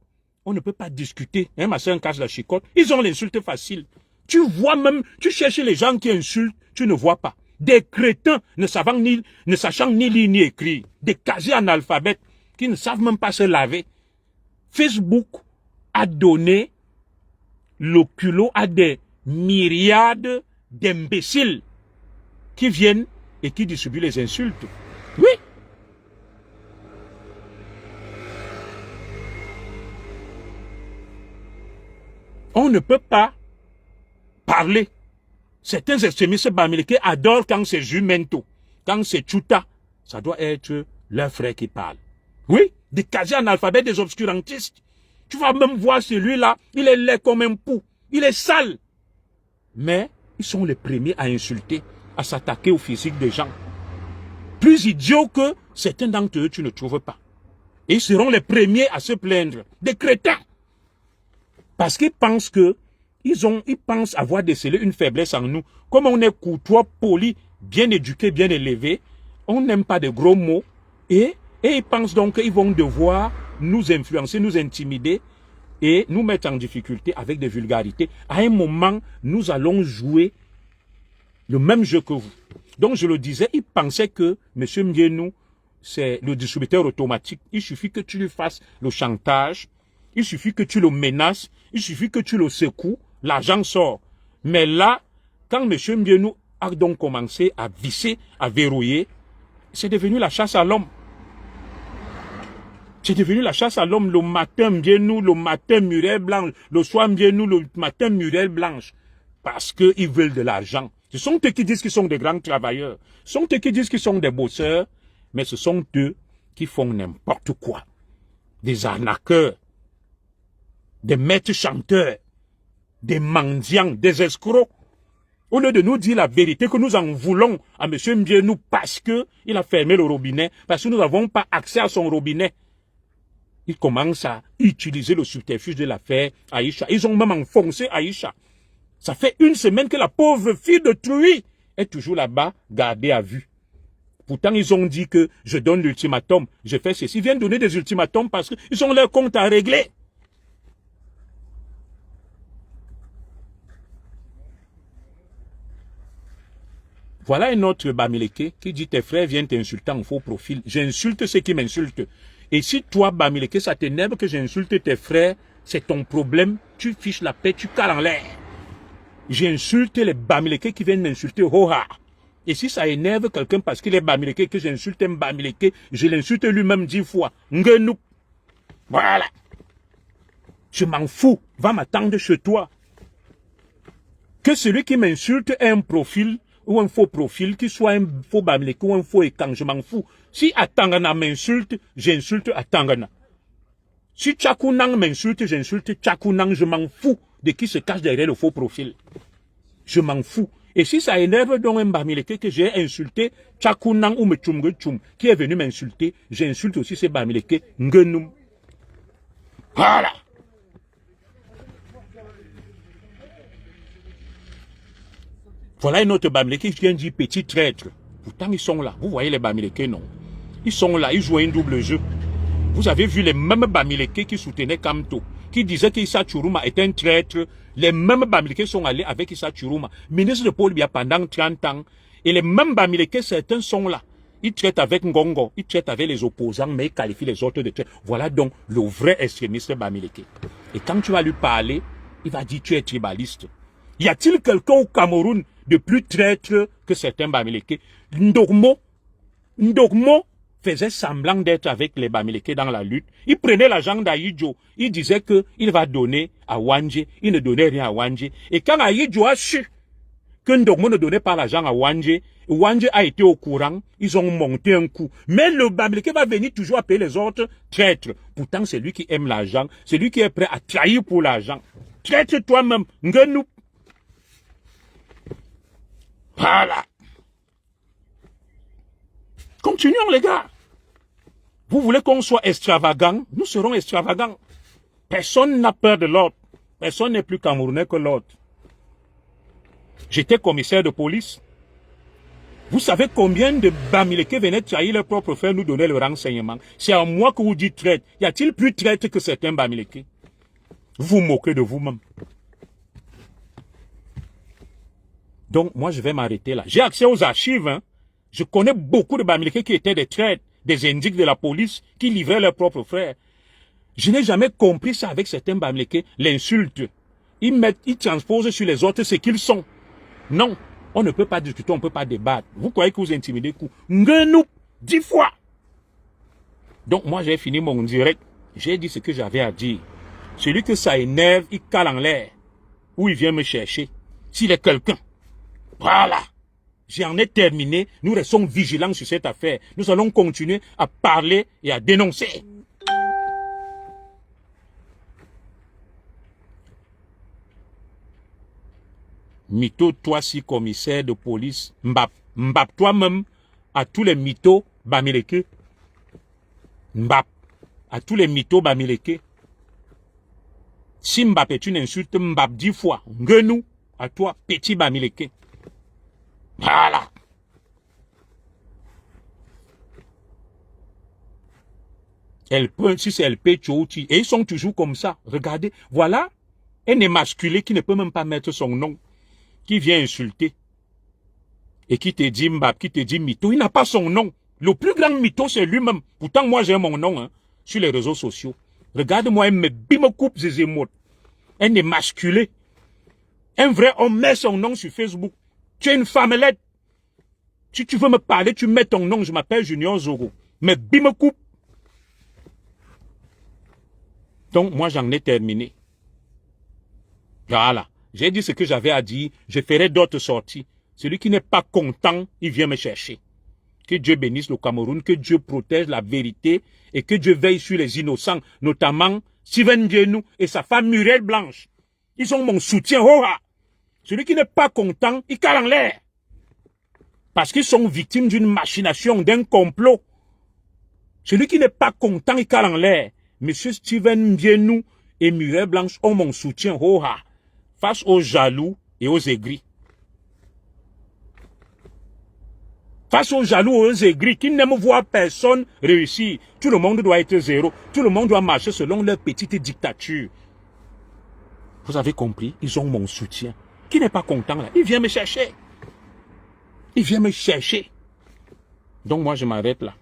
Speaker 1: on ne peut pas discuter. Hein, ma soeur cache la chicotte. Ils ont l'insulte facile. Tu vois même, tu cherches les gens qui insultent, tu ne vois pas. Des crétins ne sachant ni lire ni écrire. Des quasi-analphabètes qui ne savent même pas se laver. Facebook a donné le culot à des myriades d'imbéciles qui viennent et qui distribuent les insultes. Oui. On ne peut pas parler. Certains extrémistes bamileke adorent quand c'est Jumento, quand c'est Chuta. Ça doit être leur frère qui parle. Oui, des quasi-analphabètes, des obscurantistes. Tu vas même voir celui-là, il est laid comme un pou. Il est sale. Mais ils sont les premiers à insulter, à s'attaquer au physique des gens. Plus idiots que certains d'entre eux, tu ne trouves pas. Et ils seront les premiers à se plaindre. Des crétins. Parce qu'ils pensent que ils pensent avoir décelé une faiblesse en nous. Comme on est courtois, poli, bien éduqué, bien élevé, on n'aime pas de gros mots. Et ils pensent donc qu'ils vont devoir nous influencer, nous intimider et nous mettre en difficulté avec des vulgarités. À un moment, nous allons jouer le même jeu que vous. Donc je le disais, ils pensaient que M. Mbienou, c'est le distributeur automatique. Il suffit que tu lui fasses le chantage, il suffit que tu le menaces, il suffit que tu le secoues, l'argent sort. Mais là, quand M. Mbienou a donc commencé à visser, à verrouiller, c'est devenu la chasse à l'homme. C'est devenu la chasse à l'homme. Le matin Mbienou, le matin Muriel Blanche, le soir Mbienou, le matin Muriel Blanche. Parce qu'ils veulent de l'argent. Ce sont eux qui disent qu'ils sont des grands travailleurs. Ce sont eux qui disent qu'ils sont des bosseurs. Mais ce sont eux qui font n'importe quoi. Des arnaqueurs, des maîtres chanteurs, des mendiants, des escrocs. Au lieu de nous dire la vérité que nous en voulons à M. Mbienou parce qu'il a fermé le robinet, parce que nous n'avons pas accès à son robinet. Ils commencent à utiliser le subterfuge de l'affaire Aïcha. Ils ont même enfoncé Aïcha. Ça fait une semaine que la pauvre fille de Truy est toujours là-bas, gardée à vue. Pourtant, ils ont dit que je donne l'ultimatum, je fais ceci. Ils viennent donner des ultimatums parce qu'ils ont leur compte à régler. Voilà un autre Bamileke qui dit tes frères viennent t'insulter en faux profil. J'insulte ceux qui m'insultent. Et si toi, Bamileke, ça t'énerve que j'insulte tes frères, c'est ton problème. Tu fiches la paix, tu cales en l'air. J'insulte les Bamileke qui viennent m'insulter. Hoha. Et si ça énerve quelqu'un parce qu'il est Bamileke, que j'insulte un Bamileke, je l'insulte lui-même 10 fois. Ngenouk. Voilà. Je m'en fous. Va m'attendre chez toi. Que celui qui m'insulte ait un profil ou un faux profil, qu'il soit un faux Bamileke ou un faux écan, je m'en fous. Si Atangana m'insulte, j'insulte Atangana. Si Tchakounang m'insulte, j'insulte Tchakounang, je m'en fous de qui se cache derrière le faux profil. Je m'en fous. Et si ça énerve donc un Bamileke que j'ai insulté Tchakounang ou Mechumgechum, qui est venu m'insulter, j'insulte aussi ces Bamileke Ngenoum. Voilà. Voilà un autre Bamileke qui vient dire petit traître. Pourtant, ils sont là. Vous voyez les Bamileke, non? Ils sont là, ils jouent un double jeu. Vous avez vu les mêmes Bamileke qui soutenaient Kamto, qui disaient qu'Issa Churuma est un traître. Les mêmes Bamileke sont allés avec Issa Churuma, ministre de Paul Biya pendant 30 ans. Et les mêmes Bamileke, certains sont là. Ils traitent avec Ngongo, ils traitent avec les opposants, mais ils qualifient les autres de traîtres. Voilà donc le vrai extrémiste Bamileke. Et quand tu vas lui parler, il va dire tu es tribaliste. Y a-t-il quelqu'un au Cameroun de plus traître que certains Bamileke? Ndogmo faisait semblant d'être avec les Bamileke dans la lutte. Il prenait l'argent d'Aïdjo. Il disait qu'il va donner à Wandje. Il ne donnait rien à Wandje. Et quand Aïdjo a su que Ndogmo ne donnait pas l'argent à Wandje, Wandje a été au courant. Ils ont monté un coup. Mais le Bamileke va venir toujours appeler les autres traîtres. Pourtant, c'est lui qui aime l'argent. C'est lui qui est prêt à trahir pour l'argent. Traître toi-même. Ngenou. Voilà. Continuons, les gars. Vous voulez qu'on soit extravagant? Nous serons extravagants. Personne n'a peur de l'autre. Personne n'est plus camerounais que l'autre. J'étais commissaire de police. Vous savez combien de Bamileke venaient trahir leur propre frère, nous donner le renseignement? C'est à moi que vous dites traître. Y a-t-il plus traître que certains Bamileke? Vous moquez de vous-même. Donc, moi, je vais m'arrêter là. J'ai accès aux archives, hein. Je connais beaucoup de Bamileke qui étaient des traîtres, des indiques de la police, qui livraient leurs propres frères. Je n'ai jamais compris ça avec certains Bamileke, l'insulte. Ils transposent sur les autres ce qu'ils sont. Non, on ne peut pas discuter, on ne peut pas débattre. Vous croyez que vous intimidez coup? Ngenou, 10 fois. Donc moi j'ai fini mon direct. J'ai dit ce que j'avais à dire. Celui que ça énerve, il cale en l'air. Ou il vient me chercher. S'il est quelqu'un. Voilà. J'en ai terminé. Nous restons vigilants sur cette affaire. Nous allons continuer à parler et à dénoncer. Mytho, toi si commissaire de police, Mbap toi-même à tous les mythos Bamileke. Mbap à tous les mythos Bamileke. Si Mbap est une insulte, Mbap 10 fois. Ngenou à toi, petit Bamileke. Voilà. LP, si c'est LP, Tchouti. Et ils sont toujours comme ça. Regardez. Voilà un émasculé qui ne peut même pas mettre son nom. Qui vient insulter. Et qui te dit Mbap, qui te dit mytho. Il n'a pas son nom. Le plus grand mytho, c'est lui-même. Pourtant, moi, j'ai mon nom hein, sur les réseaux sociaux. Regarde-moi, il me coupe des émotes. Un émasculé. Un vrai homme met son nom sur Facebook. Tu es une femmelette. Si tu veux me parler, tu mets ton nom. Je m'appelle Junior Zogo. Mais me coupe. Donc, moi, j'en ai terminé. Voilà. J'ai dit ce que j'avais à dire. Je ferai d'autres sorties. Celui qui n'est pas content, il vient me chercher. Que Dieu bénisse le Cameroun, que Dieu protège la vérité et que Dieu veille sur les innocents, notamment Steven Djenou et sa femme Muriel Blanche. Ils ont mon soutien. Celui qui n'est pas content, il cale en l'air. Parce qu'ils sont victimes d'une machination, d'un complot. Celui qui n'est pas content, il cale en l'air. Monsieur Steven Djenou et Muriel Blanche ont mon soutien. Face aux jaloux et aux aigris. Face aux jaloux et aux aigris qui n'aiment voir personne réussir. Tout le monde doit être zéro. Tout le monde doit marcher selon leur petite dictature. Vous avez compris? Ils ont mon soutien. Qui n'est pas content là? Il vient me chercher. Il vient me chercher. Donc moi je m'arrête là.